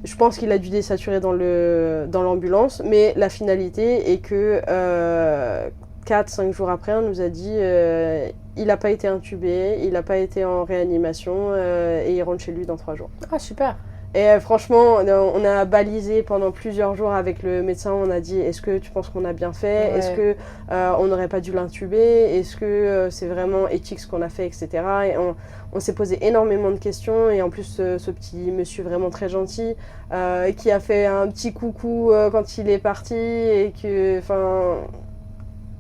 Je pense qu'il a dû désaturer dans l'ambulance, mais la finalité est que 4-5 jours après, on nous a dit il n'a pas été intubé, il n'a pas été en réanimation et il rentre chez lui dans 3 jours. Ah, super. Et franchement, on a balisé pendant plusieurs jours avec le médecin. On a dit, est-ce que tu penses qu'on a bien fait ? Est-ce que on n'aurait pas dû l'intuber ? Est-ce que c'est vraiment éthique ce qu'on a fait, etc. Et on s'est posé énormément de questions. Et en plus, ce petit monsieur vraiment très gentil qui a fait un petit coucou quand il est parti et que, enfin,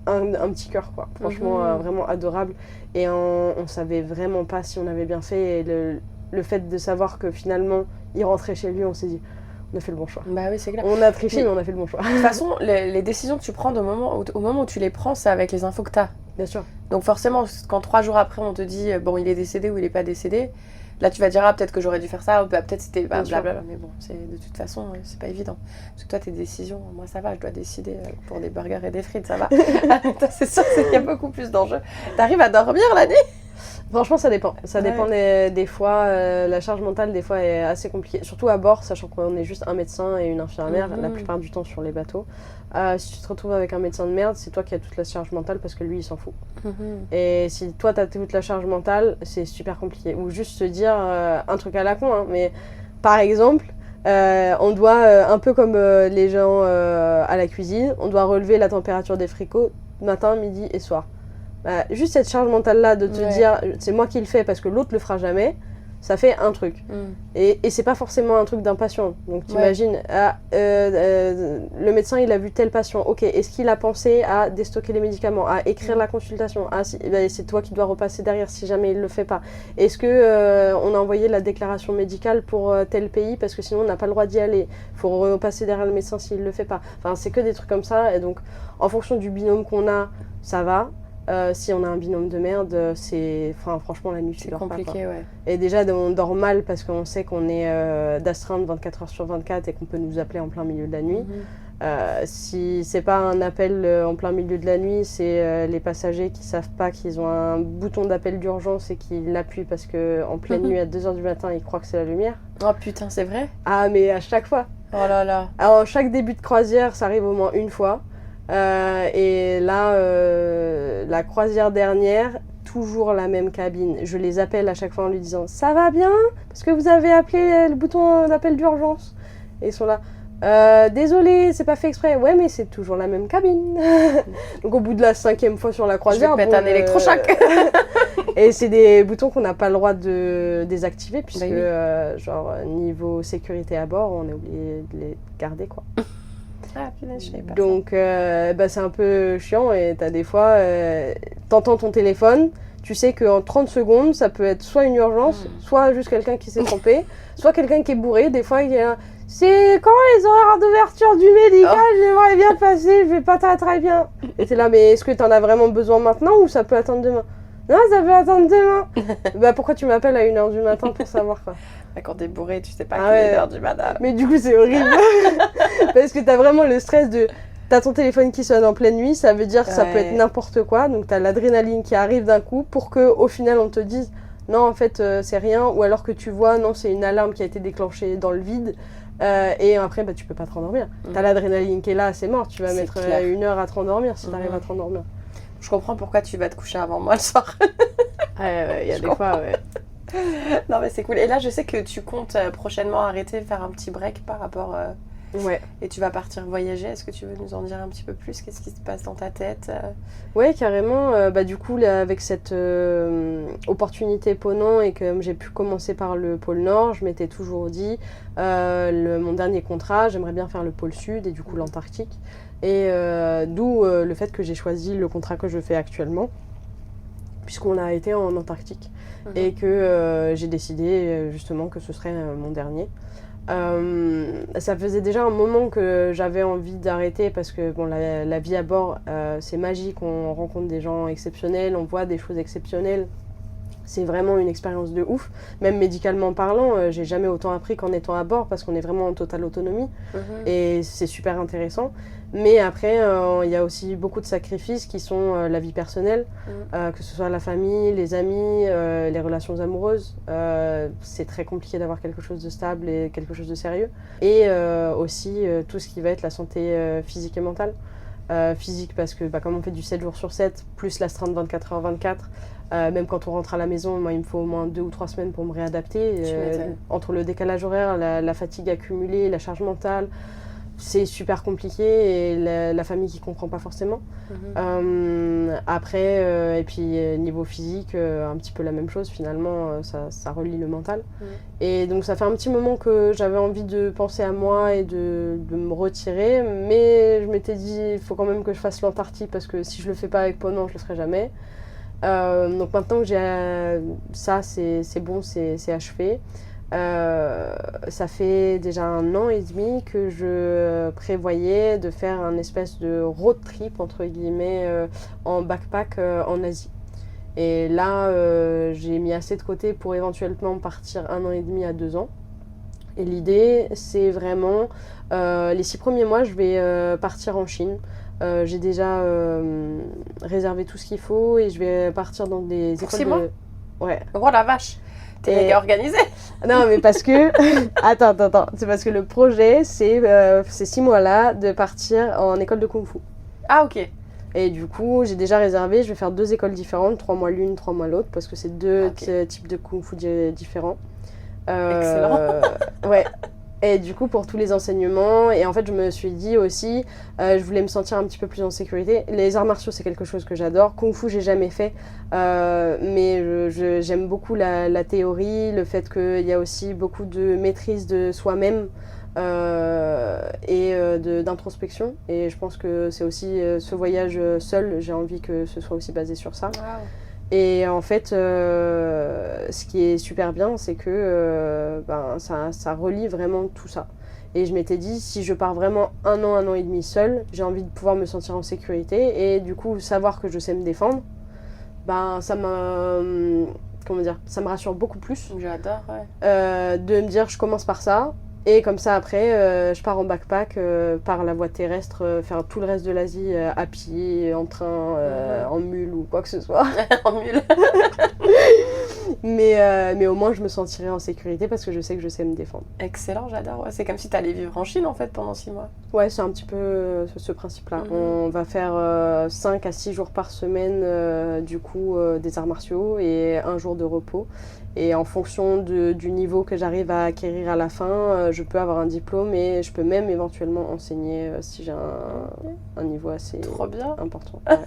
un petit cœur, quoi. Franchement, vraiment adorable. Et on savait vraiment pas si on avait bien fait. Et le fait de savoir que finalement il rentrait chez lui, on s'est dit on a fait le bon choix. Bah oui, c'est clair. On a triché, mais on a fait le bon choix. De toute façon, les décisions que tu prends au moment où tu les prends, c'est avec les infos que tu as. Bien sûr. Donc forcément, quand 3 jours après on te dit bon, il est décédé ou il est pas décédé, là tu vas dire ah, peut-être que j'aurais dû faire ça, ou peut-être c'était blablabla. Mais bon, de toute façon, c'est pas évident. Parce que toi, tes décisions, moi ça va, je dois décider pour des burgers et des frites, ça va. C'est sûr qu'il y a beaucoup plus d'enjeux. T'arrives à dormir la nuit ? Franchement, ça dépend. Ça dépend des fois. La charge mentale, des fois, est assez compliquée. Surtout à bord, sachant qu'on est juste un médecin et une infirmière, la plupart du temps sur les bateaux. Si tu te retrouves avec un médecin de merde, c'est toi qui as toute la charge mentale parce que lui, il s'en fout. Et si toi, tu as toute la charge mentale, c'est super compliqué. Ou juste se dire un truc à la con, hein, mais par exemple, on doit, un peu comme les gens à la cuisine, on doit relever la température des fricots matin, midi et soir. Bah, juste cette charge mentale-là de te dire c'est moi qui le fais parce que l'autre le fera jamais, ça fait un truc. Et c'est pas forcément un truc d'un patient. Donc t'imagines, le médecin il a vu tel patient, ok, est-ce qu'il a pensé à déstocker les médicaments, à écrire la consultation, c'est toi qui dois repasser derrière si jamais il le fait pas. Est-ce que on a envoyé la déclaration médicale pour tel pays parce que sinon on n'a pas le droit d'y aller, faut repasser derrière le médecin s'il le fait pas. Enfin c'est que des trucs comme ça et donc en fonction du binôme qu'on a, ça va. Si on a un binôme de merde, franchement la nuit tu dors pas. C'est compliqué, ouais. Et déjà on dort mal parce qu'on sait qu'on est d'astreinte 24 heures sur 24 et qu'on peut nous appeler en plein milieu de la nuit. Si c'est pas un appel en plein milieu de la nuit, c'est les passagers qui savent pas qu'ils ont un bouton d'appel d'urgence et qui l'appuient parce qu'en pleine nuit à 2h du matin ils croient que c'est la lumière. Oh putain, c'est vrai? Ah mais à chaque fois. Oh là là. Alors chaque début de croisière ça arrive au moins une fois. Et là, la croisière dernière, toujours la même cabine. Je les appelle à chaque fois en lui disant « Ça va bien ? Parce que vous avez appelé le bouton d'appel d'urgence. » Et ils sont là « Désolé, c'est pas fait exprès. » Ouais, mais c'est toujours la même cabine. Donc au bout de la 5e fois sur la croisière... Je vais te mettre un électrochoc. Et c'est des boutons qu'on n'a pas le droit de désactiver puisque, niveau sécurité à bord, on est obligé de les garder, quoi. Ah, punaise, je savais pas. Donc c'est un peu chiant et t'as des fois, t'entends ton téléphone, tu sais qu'en 30 secondes, ça peut être soit une urgence, soit juste quelqu'un qui s'est trompé, soit quelqu'un qui est bourré. Des fois, il y a c'est quand les horaires d'ouverture du médical, j'aimerais bien passer, je vais pas très bien. Et t'es là, mais est-ce que t'en as vraiment besoin maintenant ou ça peut attendre demain? Non, ça peut attendre demain. Bah pourquoi tu m'appelles à 1h du matin pour savoir quoi? Quand t'es bourré, tu sais pas qu'il est 1h du matin. Mais du coup, c'est horrible. Parce que t'as vraiment le stress de... T'as ton téléphone qui sonne en pleine nuit, ça veut dire que ça peut être n'importe quoi. Donc t'as l'adrénaline qui arrive d'un coup pour qu'au final, on te dise non, en fait, c'est rien. Ou alors que tu vois, non, c'est une alarme qui a été déclenchée dans le vide. Et après, tu peux pas te rendormir. T'as l'adrénaline qui est là, c'est mort. Tu vas mettre 1 heure à te rendormir si t'arrives à te rendormir. Je comprends pourquoi tu vas te coucher avant moi le soir. Il y a des fois, Non mais c'est cool. Et là je sais que tu comptes prochainement arrêter, faire un petit break par rapport... Et tu vas partir voyager. Est-ce que tu veux nous en dire un petit peu plus? Qu'est-ce qui se passe dans ta tête? Ouais, carrément. Du coup, là, avec cette opportunité Ponant et que j'ai pu commencer par le pôle Nord, je m'étais toujours dit, mon dernier contrat, j'aimerais bien faire le pôle Sud et du coup l'Antarctique. Et d'où le fait que j'ai choisi le contrat que je fais actuellement, puisqu'on a été en Antarctique et que j'ai décidé justement que ce serait mon dernier. Ça faisait déjà un moment que j'avais envie d'arrêter parce que bon, la vie à bord, c'est magique, on rencontre des gens exceptionnels, on voit des choses exceptionnelles. C'est vraiment une expérience de ouf. Même médicalement parlant, j'ai jamais autant appris qu'en étant à bord parce qu'on est vraiment en totale autonomie et c'est super intéressant. Mais après, il y a aussi beaucoup de sacrifices qui sont la vie personnelle, que ce soit la famille, les amis, les relations amoureuses. C'est très compliqué d'avoir quelque chose de stable et quelque chose de sérieux. Et aussi tout ce qui va être la santé physique et mentale. Physique parce que comme on fait du 7 jours sur 7, plus l'astreinte 24h24, même quand on rentre à la maison, moi il me faut au moins 2 ou 3 semaines pour me réadapter. Entre le décalage horaire, la fatigue accumulée, la charge mentale, c'est super compliqué et la famille qui comprend pas forcément. Après, et puis niveau physique, un petit peu la même chose finalement, ça relie le mental. Et donc ça fait un petit moment que j'avais envie de penser à moi et de me retirer, mais je m'étais dit il faut quand même que je fasse l'Antarctique parce que si je le fais pas avec Ponant, je le ferai jamais. Donc maintenant que j'ai ça, c'est bon, c'est achevé. Ça fait déjà 1 an et demi que je prévoyais de faire un espèce de road trip entre guillemets en backpack en Asie. Et là, j'ai mis assez de côté pour éventuellement partir 1 an et demi à 2 ans. Et l'idée, c'est vraiment les 6 premiers mois, je vais partir en Chine. J'ai déjà réservé tout ce qu'il faut et je vais partir dans des écoles 6 mois ? Ouais. Oh la vache! T'es méga organisée. Non, mais parce que... Attends. C'est parce que le projet, c'est ces 6 mois-là de partir en école de Kung-Fu. Ah, ok. Et du coup, j'ai déjà réservé. Je vais faire 2 écoles différentes. 3 mois l'une, 3 mois l'autre. Parce que c'est 2 types de Kung-Fu différents. Excellent. Ouais. Et du coup, pour tous les enseignements, et en fait, je me suis dit aussi, je voulais me sentir un petit peu plus en sécurité. Les arts martiaux, c'est quelque chose que j'adore. Kung Fu, j'ai jamais fait, mais j'aime beaucoup la théorie, le fait qu'il y a aussi beaucoup de maîtrise de soi-même et d'introspection. Et je pense que c'est aussi ce voyage seul, j'ai envie que ce soit aussi basé sur ça. Wow. Et en fait, ce qui est super bien, c'est que ça relie vraiment tout ça. Et je m'étais dit, si je pars vraiment 1 an et demi seule, j'ai envie de pouvoir me sentir en sécurité. Et du coup, savoir que je sais me défendre, ça me rassure beaucoup plus. J'adore, ouais. De me dire, je commence par ça. Et comme ça, après, je pars en backpack par la voie terrestre, faire tout le reste de l'Asie à pied, en train, en mule ou quoi que ce soit. En mule. mais au moins, je me sentirai en sécurité parce que je sais que je sais me défendre. Excellent, j'adore. Ouais, c'est comme si tu allais vivre en Chine en fait pendant 6 mois. Ouais, c'est un petit peu ce principe-là. On va faire 5 à 6 jours par semaine, du coup, des arts martiaux et 1 jour de repos. Et en fonction du niveau que j'arrive à acquérir à la fin, je peux avoir un diplôme et je peux même éventuellement enseigner si j'ai un niveau assez Trop bien. important. Ouais.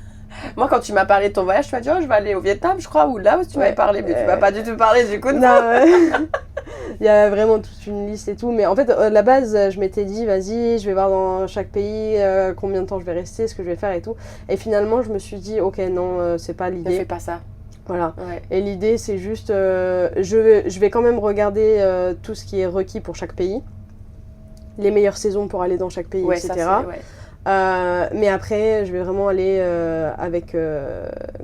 Moi, quand tu m'as parlé de ton voyage, tu m'as dit, je vais aller au Vietnam, je crois, ou là où tu m'avais parlé, mais tu m'as pas du tout parlé du coup. Il y a vraiment toute une liste et tout. Mais en fait, à la base, je m'étais dit, vas-y, je vais voir dans chaque pays combien de temps je vais rester, ce que je vais faire et tout. Et finalement, je me suis dit, ok, non, c'est pas l'idée. Ne fais pas ça. Voilà. Ouais. Et l'idée, c'est juste, je vais quand même regarder tout ce qui est requis pour chaque pays, les meilleures saisons pour aller dans chaque pays, Ouais, etc. ça, ouais. Mais après, je vais vraiment aller avec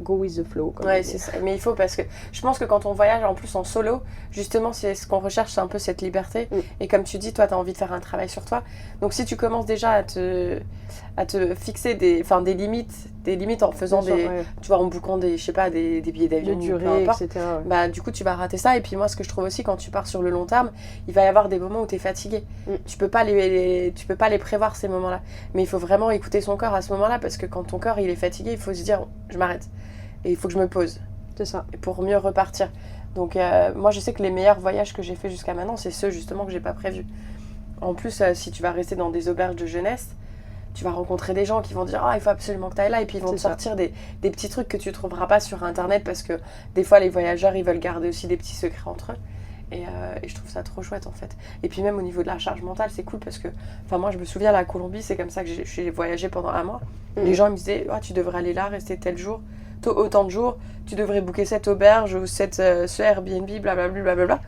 go with the flow. Ouais, c'est ça. Mais il faut parce que je pense que quand on voyage en plus en solo, justement, c'est ce qu'on recherche, c'est un peu cette liberté. Et comme tu dis, toi, tu as envie de faire un travail sur toi. Donc si tu commences déjà à te fixer des limites en faisant tu vois, en bouquant des billets d'avion, de durée, peu importe, etc. Ouais. bah, du coup, tu vas rater ça. Et puis moi, ce que je trouve aussi, quand tu pars sur le long terme, il va y avoir des moments où tu es fatigué. Tu peux pas les prévoir, ces moments-là. Mais il faut vraiment écouter son corps à ce moment-là, parce que quand ton corps il est fatigué, il faut se dire, je m'arrête. Et il faut que je me pose. C'est ça. Pour mieux repartir. Donc moi, je sais que les meilleurs voyages que j'ai fait jusqu'à maintenant, c'est ceux justement que j'ai pas prévus. En plus, si tu vas rester dans des auberges de jeunesse, tu vas rencontrer des gens qui vont dire il faut absolument que tu ailles là, et puis ils vont te sortir des petits trucs que tu trouveras pas sur internet, parce que des fois les voyageurs ils veulent garder aussi des petits secrets entre eux, et je trouve ça trop chouette en fait. Et puis même au niveau de la charge mentale, c'est cool, parce que moi je me souviens, la Colombie, c'est comme ça que j'ai voyagé pendant 1 mois. Les gens me disaient tu devrais aller là, rester tel jour, autant de jours, tu devrais booker cette auberge ou ce Airbnb, blablabla.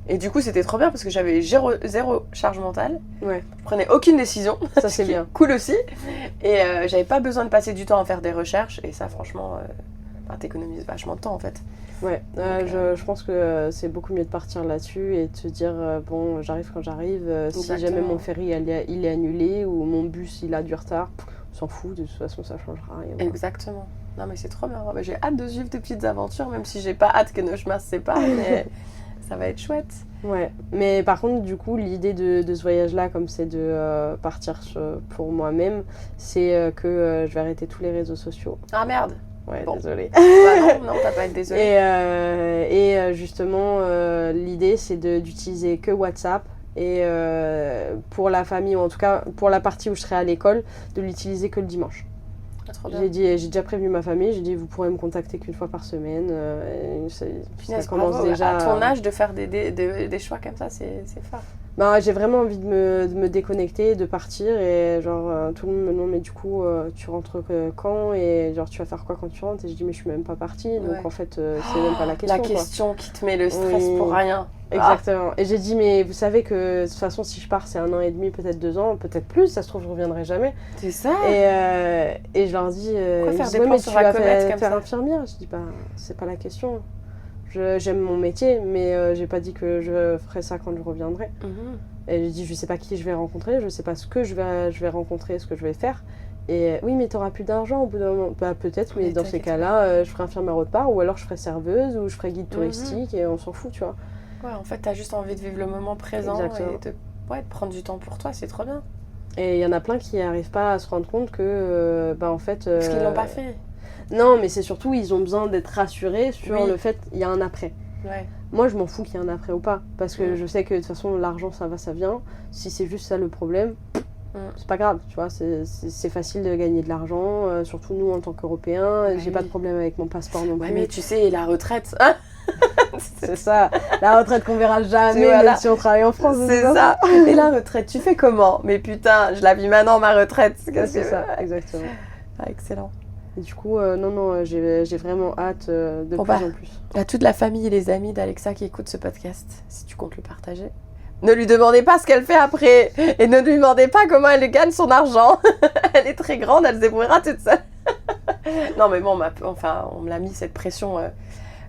Et du coup, c'était trop bien parce que j'avais zéro charge mentale. Ouais. Je prenais aucune décision. Ça, c'est bien. Cool aussi. Et j'avais pas besoin de passer du temps à faire des recherches. Et ça, franchement, t'économises vachement de temps en fait. Ouais, donc, je pense que c'est beaucoup mieux de partir là-dessus et de se dire bon, j'arrive quand j'arrive. Si jamais mon ferry il est annulé ou mon bus il a du retard, on s'en fout, de toute façon ça changera rien. Exactement. Non, mais c'est trop bien. J'ai hâte de suivre tes petites aventures, même si j'ai pas hâte que nos chemins se séparent. Mais ça va être chouette. Ouais, mais par contre, du coup, l'idée de ce voyage-là, comme c'est de partir pour moi-même, c'est que je vais arrêter tous les réseaux sociaux. Ah merde. Ouais, bon. Désolée. Non, t'as pas à être désolée. Et justement, l'idée, c'est d'utiliser que WhatsApp. Et pour la famille, ou en tout cas pour la partie où je serai à l'école, de l'utiliser que le dimanche. J'ai déjà prévenu ma famille, j'ai dit vous pourrez me contacter qu'une fois par semaine. Ça commence déjà. À ton âge, de faire des choix comme ça, c'est fort. J'ai vraiment envie de me déconnecter, de partir, et genre tout le monde me demande mais du coup tu rentres quand, et genre tu vas faire quoi quand tu rentres, et je dis mais je suis même pas partie, donc en fait c'est même pas la question. La question qui te met le stress pour rien. Exactement. Et j'ai dit mais vous savez que de toute façon si je pars c'est 1 an et demi, peut-être 2 ans, peut-être plus, ça se trouve je reviendrai jamais. C'est ça. Et je leur dis faire des plans sur la comète comme ça, infirmière. Je dis c'est pas la question. J'aime mon métier, mais j'ai pas dit que je ferais ça quand je reviendrai. Et j'ai dit je sais pas qui je vais rencontrer, je sais pas ce que je vais rencontrer, ce que je vais faire. Et oui, mais t'auras plus d'argent au bout d'un moment. Peut-être, mais dans ces cas-là, je ferai infirmière autre part, ou alors je ferai serveuse, ou je ferai guide touristique, et on s'en fout, tu vois. Ouais, en fait, t'as juste envie de vivre le moment présent. Exactement. Et de prendre du temps pour toi, c'est trop bien. Et il y en a plein qui n'arrivent pas à se rendre compte que, en fait... Parce qu'ils l'ont pas fait. Non, mais c'est surtout, ils ont besoin d'être rassurés sur le fait qu'il y a un après. Ouais. moi, je m'en fous qu'il y ait un après ou pas. Parce que je sais que de toute façon, l'argent, ça va, ça vient. Si c'est juste ça le problème, c'est pas grave, tu vois. C'est facile de gagner de l'argent, surtout nous en tant qu'Européens. J'ai pas de problème avec mon passeport non plus. Ouais, mais tu sais, la retraite... c'est ça, la retraite qu'on verra jamais, même si on travaille en France. C'est ça. Et la retraite, tu fais comment? Mais putain, je la vis maintenant, ma retraite. C'est ça, exactement. Ah, excellent. Et du coup, non, j'ai vraiment hâte de plus en plus. À toute la famille et les amis d'Alexa qui écoutent ce podcast, si tu comptes le partager, ne lui demandez pas ce qu'elle fait après. Et ne lui demandez pas comment elle gagne son argent. Elle est très grande, elle se débrouillera toute seule. Non, mais bon, on me l'a mis cette pression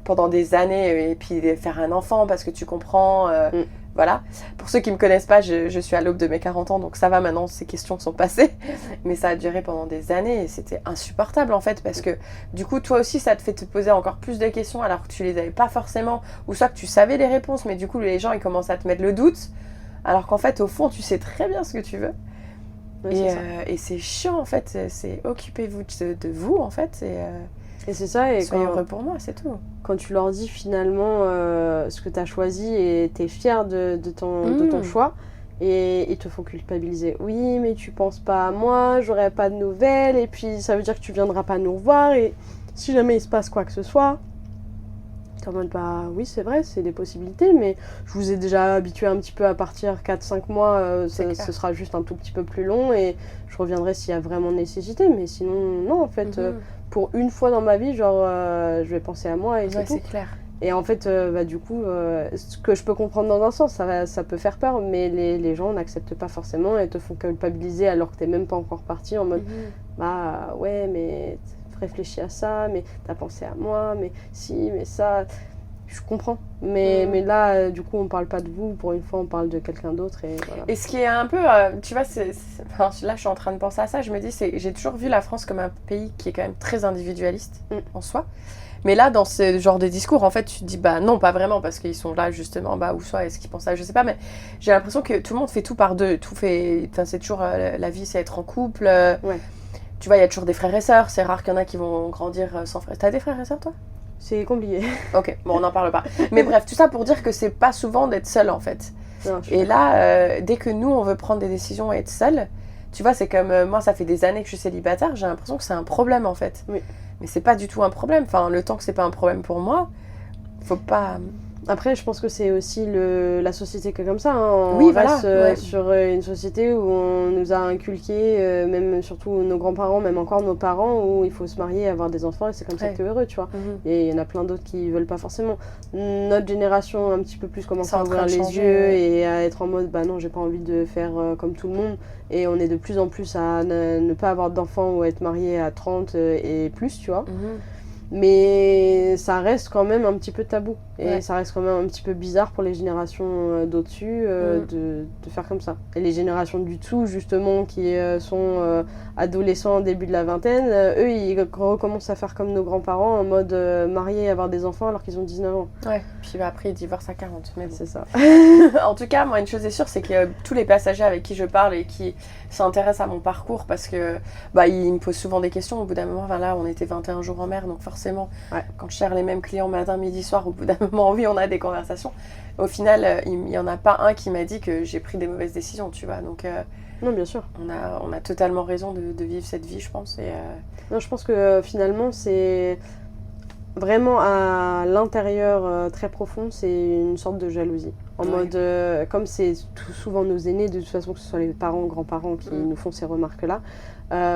pendant des années. Et puis faire un enfant parce que tu comprends... Voilà. Pour ceux qui ne me connaissent pas, je suis à l'aube de mes 40 ans, donc ça va maintenant, ces questions sont passées. Mais ça a duré pendant des années et c'était insupportable en fait, parce que du coup, toi aussi, ça te fait te poser encore plus de questions alors que tu les avais pas forcément, ou soit que tu savais les réponses, mais du coup, les gens, ils commencent à te mettre le doute, alors qu'en fait, au fond, tu sais très bien ce que tu veux. Ouais, et c'est chiant en fait, c'est occupez-vous de vous en fait, et c'est ça, et soyez heureux pour moi, c'est tout. Quand tu leur dis finalement ce que tu as choisi et tu es fier de ton choix, et ils te font culpabiliser. Oui, mais tu penses pas à moi, j'aurai pas de nouvelles, et puis ça veut dire que tu viendras pas nous revoir, et si jamais il se passe quoi que ce soit, t'es en mode bah oui, c'est vrai, c'est des possibilités, mais je vous ai déjà habitué un petit peu à partir 4-5 mois, ce sera juste un tout petit peu plus long, et je reviendrai s'il y a vraiment nécessité, mais sinon, non, en fait. Pour une fois dans ma vie, genre, je vais penser à moi et c'est tout. C'est clair. Et en fait, du coup, ce que je peux comprendre dans un sens, ça peut faire peur, mais les gens n'acceptent pas forcément et te font culpabiliser alors que t'es même pas encore parti en mode bah ouais, mais réfléchis à ça, mais t'as pensé à moi, mais si, mais ça. Je comprends, mais là, du coup, on parle pas de vous, pour une fois, on parle de quelqu'un d'autre, et voilà. Et ce qui est un peu, tu vois, enfin, là, je suis en train de penser à ça, je me dis, j'ai toujours vu la France comme un pays qui est quand même très individualiste en soi, mais là, dans ce genre de discours, en fait, tu te dis, bah non, pas vraiment, parce qu'ils sont là, justement, bah, ou soit, est-ce qu'ils pensent ça, je sais pas, mais j'ai l'impression que tout le monde fait tout par deux, enfin, c'est toujours, la vie, c'est être en couple, tu vois, il y a toujours des frères et sœurs, c'est rare qu'il y en a qui vont grandir sans frères. T'as des frères et sœurs, toi ? C'est compliqué. Ok, bon, on n'en parle pas. Mais bref, tout ça pour dire que c'est pas souvent d'être seul, en fait. Non, et là, dès que nous, on veut prendre des décisions et être seul, tu vois, c'est comme moi, ça fait des années que je suis célibataire, j'ai l'impression que c'est un problème, en fait. Oui. Mais c'est pas du tout un problème. Enfin, le temps que c'est pas un problème pour moi, faut pas... Après, je pense que c'est aussi la société qui est comme ça. Hein. Oui, on reste sur une société où on nous a inculqué, même surtout nos grands-parents, même encore nos parents, où il faut se marier, avoir des enfants, et c'est comme ça que tu es heureux, tu vois. Et il y en a plein d'autres qui veulent pas forcément. Notre génération, un petit peu plus, commence à ouvrir les yeux et à être en mode, bah non, j'ai pas envie de faire comme tout le monde. Et on est de plus en plus à ne pas avoir d'enfants ou être marié à 30 et plus, tu vois. Mais ça reste quand même un petit peu tabou. Et ça reste quand même un petit peu bizarre pour les générations d'au-dessus de faire comme ça. Et les générations du dessous, justement, qui sont adolescents, début de la vingtaine, eux, ils recommencent à faire comme nos grands-parents, en mode mariés, avoir des enfants alors qu'ils ont 19 ans. Ouais, puis après, ils divorcent à 40. Mais bon. C'est ça. En tout cas, moi, une chose est sûre, c'est que tous les passagers avec qui je parle et qui s'intéressent à mon parcours, parce que ils me posent souvent des questions. Au bout d'un moment, là, on était 21 jours en mer, donc forcément, quand je gère les mêmes clients matin, midi, soir, au bout d'un moment, oui, on a des conversations. Au final, il n'y en a pas un qui m'a dit que j'ai pris des mauvaises décisions, tu vois. Donc, non, bien sûr. On a totalement raison de vivre cette vie, je pense. Et, non, je pense que finalement, c'est vraiment à l'intérieur très profond, c'est une sorte de jalousie. En mode, comme c'est souvent nos aînés, de toute façon, que ce soit les parents, grands-parents qui nous font ces remarques-là,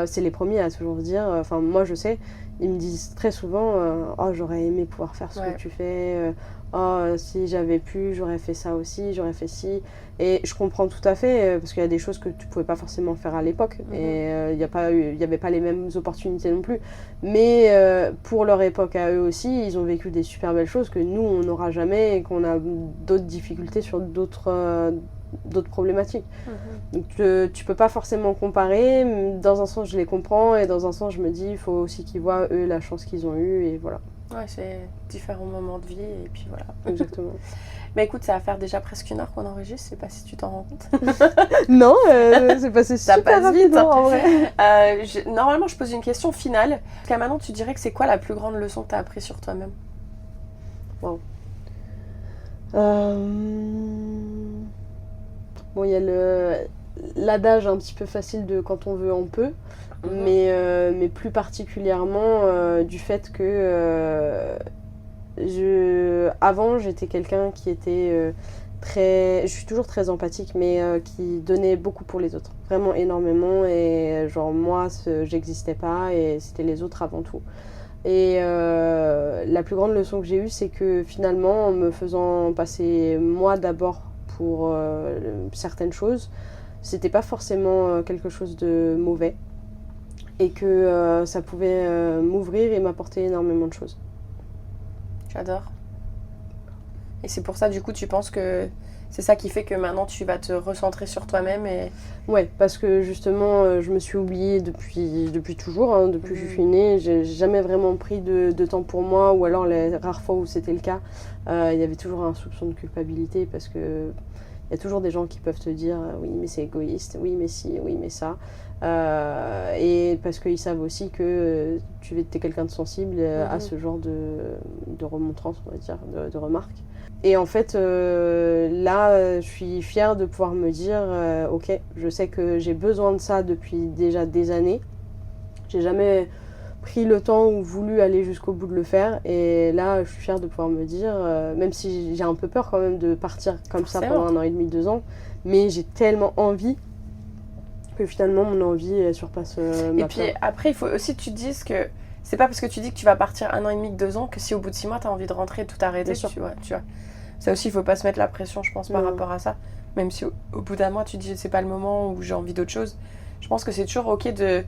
c'est les premiers à toujours dire, enfin moi je sais, ils me disent très souvent oh j'aurais aimé pouvoir faire ce que tu fais, oh si j'avais pu j'aurais fait ça aussi, j'aurais fait ci, et je comprends tout à fait parce qu'il y a des choses que tu pouvais pas forcément faire à l'époque et il y avait pas les mêmes opportunités non plus, mais pour leur époque à eux aussi, ils ont vécu des super belles choses que nous on n'aura jamais et qu'on a d'autres difficultés sur d'autres problématiques. Donc tu peux pas forcément comparer. Dans un sens je les comprends et dans un sens je me dis il faut aussi qu'ils voient eux la chance qu'ils ont eue et voilà. Ouais, c'est différents moments de vie et puis voilà. Exactement. Mais écoute, ça va faire déjà presque 1 heure qu'on enregistre, je sais pas si tu t'en rends compte. Non, c'est passé super ça passe vite hein, en vrai. Normalement je pose une question finale. Jusqu'à maintenant tu dirais que c'est quoi la plus grande leçon que tu as appris sur toi-même? Wow. Bon, il y a l'adage un petit peu facile de quand on veut, on peut. Mais plus particulièrement du fait que avant, j'étais quelqu'un qui était je suis toujours très empathique, mais qui donnait beaucoup pour les autres, vraiment énormément, et genre moi j'existais pas et c'était les autres avant tout. Et la plus grande leçon que j'ai eue, c'est que finalement, en me faisant passer moi d'abord pour certaines choses, c'était pas forcément quelque chose de mauvais, et que ça pouvait m'ouvrir et m'apporter énormément de choses. J'adore. Et c'est pour ça, du coup, tu penses que c'est ça qui fait que maintenant tu vas te recentrer sur toi-même et... Ouais, parce que justement, je me suis oubliée depuis toujours, hein, depuis que je suis née. J'ai jamais vraiment pris de temps pour moi, ou alors les rares fois où c'était le cas, il y avait toujours un soupçon de culpabilité, parce que il y a toujours des gens qui peuvent te dire oui, mais c'est égoïste, oui, mais si, oui, mais ça. Et parce qu'ils savent aussi que tu es quelqu'un de sensible à ce genre de remontrances, on va dire, de remarques. Et en fait, là, je suis fière de pouvoir me dire ok, je sais que j'ai besoin de ça depuis déjà des années. J'ai jamais pris le temps ou voulu aller jusqu'au bout de le faire. Et là, je suis fière de pouvoir me dire, même si j'ai un peu peur quand même de partir comme ça pendant 1 an et demi, 2 ans, mais j'ai tellement envie que finalement mon envie elle surpasse ma peur. Et puis après, il faut aussi que tu te dises que c'est pas parce que tu dis que tu vas partir 1 an et demi, 2 ans que si au bout de 6 mois tu as envie de rentrer et tout arrêter, tu vois. Ça aussi, il faut pas se mettre la pression, je pense, par rapport à ça. Même si au bout d'1 mois tu dis c'est pas le moment ou j'ai envie d'autre chose. Je pense que c'est toujours ok de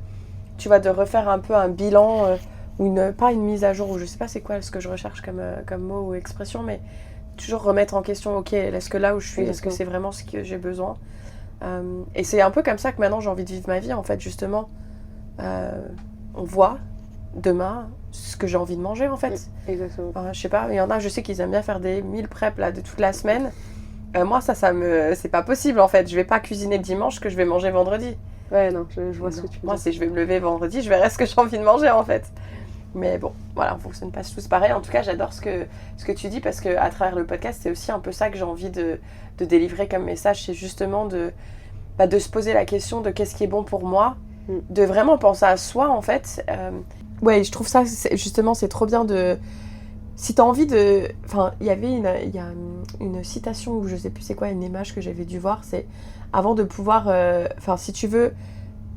refaire un peu un bilan ou pas une mise à jour, ou je sais pas c'est quoi ce que je recherche comme mot ou expression, mais toujours remettre en question, ok, est-ce que là où je suis, est-ce que c'est vraiment ce que j'ai besoin? Et c'est un peu comme ça que maintenant j'ai envie de vivre ma vie, en fait, justement. On voit demain ce que j'ai envie de manger, en fait. Exactement. Je sais pas, il y en a, je sais qu'ils aiment bien faire des meal prep là, de toute la semaine. Moi, c'est pas possible, en fait. Je vais pas cuisiner le dimanche que je vais manger vendredi. Ouais, non, je vois ce que tu veux dire. Moi, je vais me lever vendredi, je verrai ce que j'ai envie de manger, en fait. Mais bon, voilà, on fonctionne pas tous pareil. En tout cas, j'adore ce que tu dis, parce qu'à travers le podcast, c'est aussi un peu ça que j'ai envie de délivrer comme message. C'est justement de se poser la question de qu'est-ce qui est bon pour moi, de vraiment penser à soi, en fait. Ouais, je trouve ça, justement, c'est trop bien de... Si t'as envie de... Enfin, il y a une citation, ou je sais plus c'est quoi, une image que j'avais dû voir, c'est avant de pouvoir... Enfin, si tu veux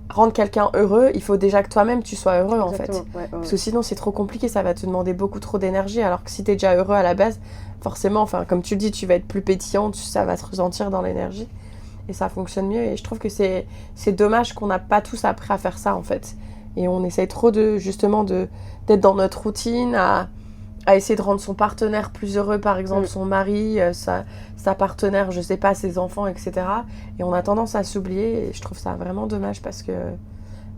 rendre quelqu'un heureux, il faut déjà que toi-même tu sois heureux. Exactement, en fait. Ouais. Parce que sinon c'est trop compliqué, ça va te demander beaucoup trop d'énergie, alors que si t'es déjà heureux à la base, forcément, enfin comme tu le dis, tu vas être plus pétillant, ça va se ressentir dans l'énergie et ça fonctionne mieux. Et je trouve que c'est dommage qu'on n'a pas tous appris à faire ça, en fait. Et on essaye trop d'être dans notre routine, à essayer de rendre son partenaire plus heureux, par exemple son mari, sa partenaire, je sais pas, ses enfants, etc. Et on a tendance à s'oublier, et je trouve ça vraiment dommage, parce que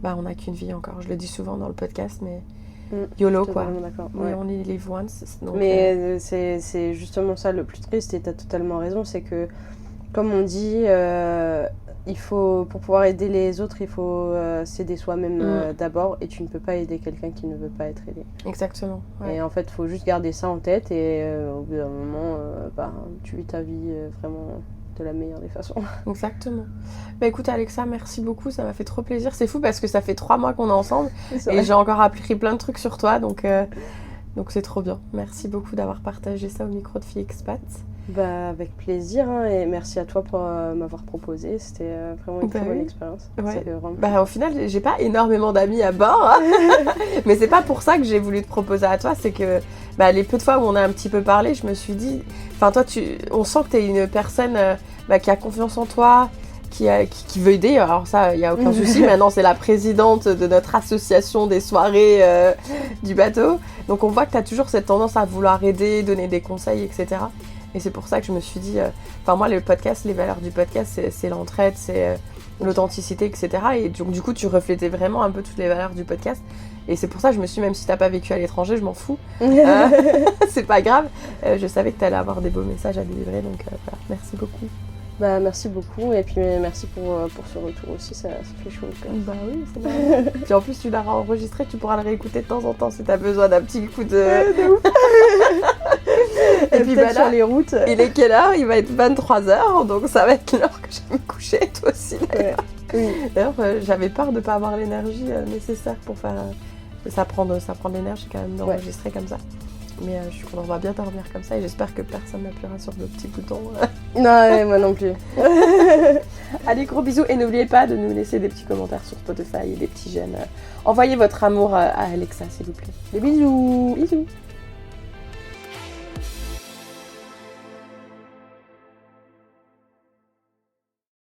on n'a qu'une vie encore. Je le dis souvent dans le podcast, mais YOLO, quoi. We only live once. Donc, mais c'est justement ça le plus triste, et tu as totalement raison, c'est que, comme on dit, pour pouvoir aider les autres, il faut s'aider soi-même d'abord, et tu ne peux pas aider quelqu'un qui ne veut pas être aidé. Exactement. Ouais. Et en fait, il faut juste garder ça en tête, et au bout d'un moment, tu vis ta vie vraiment de la meilleure des façons. Exactement. Écoute Alexa, merci beaucoup, ça m'a fait trop plaisir. C'est fou parce que ça fait 3 mois qu'on est ensemble, et j'ai encore appris plein de trucs sur toi, donc c'est trop bien. Merci beaucoup d'avoir partagé ça au micro de Fille Expat. Avec plaisir, hein, et merci à toi pour m'avoir proposé. C'était vraiment une très bonne expérience. Ouais. Au final, j'ai pas énormément d'amis à bord, hein. Mais c'est pas pour ça que j'ai voulu te proposer à toi. C'est que les peu de fois où on a un petit peu parlé, je me suis dit, toi, on sent que t'es une personne qui a confiance en toi, qui veut aider. Alors ça, il y a aucun souci. Maintenant, c'est la présidente de notre association des soirées du bateau. Donc on voit que t'as toujours cette tendance à vouloir aider, donner des conseils, etc. Et c'est pour ça que je me suis dit... moi, le podcast, les valeurs du podcast, c'est l'entraide, c'est l'authenticité, etc. Et donc, du coup, tu reflétais vraiment un peu toutes les valeurs du podcast. Et c'est pour ça que je me suis dit, même si t'as pas vécu à l'étranger, je m'en fous. C'est pas grave. Je savais que t'allais avoir des beaux messages à délivrer. Donc, voilà. Merci beaucoup. Merci beaucoup. Et puis, merci pour ce retour aussi. Ça fait chaud au cœur. Oui, c'est marrant. Puis en plus, tu l'as enregistré. Tu pourras le réécouter de temps en temps si t'as besoin d'un petit coup de... ouf. Et puis peut-être sur les routes. il est quelle heure? Il va être 23h, donc ça va être l'heure que je vais me coucher, toi aussi d'ailleurs. Ouais. Oui. D'ailleurs, j'avais peur de ne pas avoir l'énergie nécessaire pour faire... ça prend de l'énergie quand même d'enregistrer comme ça. Mais je suis contente, on va bien dormir comme ça et j'espère que personne n'appuiera sur le petit bouton. Non, moi non plus. Allez, gros bisous et n'oubliez pas de nous laisser des petits commentaires sur Spotify et des petits j'aime. Envoyez votre amour à Alexa, s'il vous plaît. Des bisous. Bisous.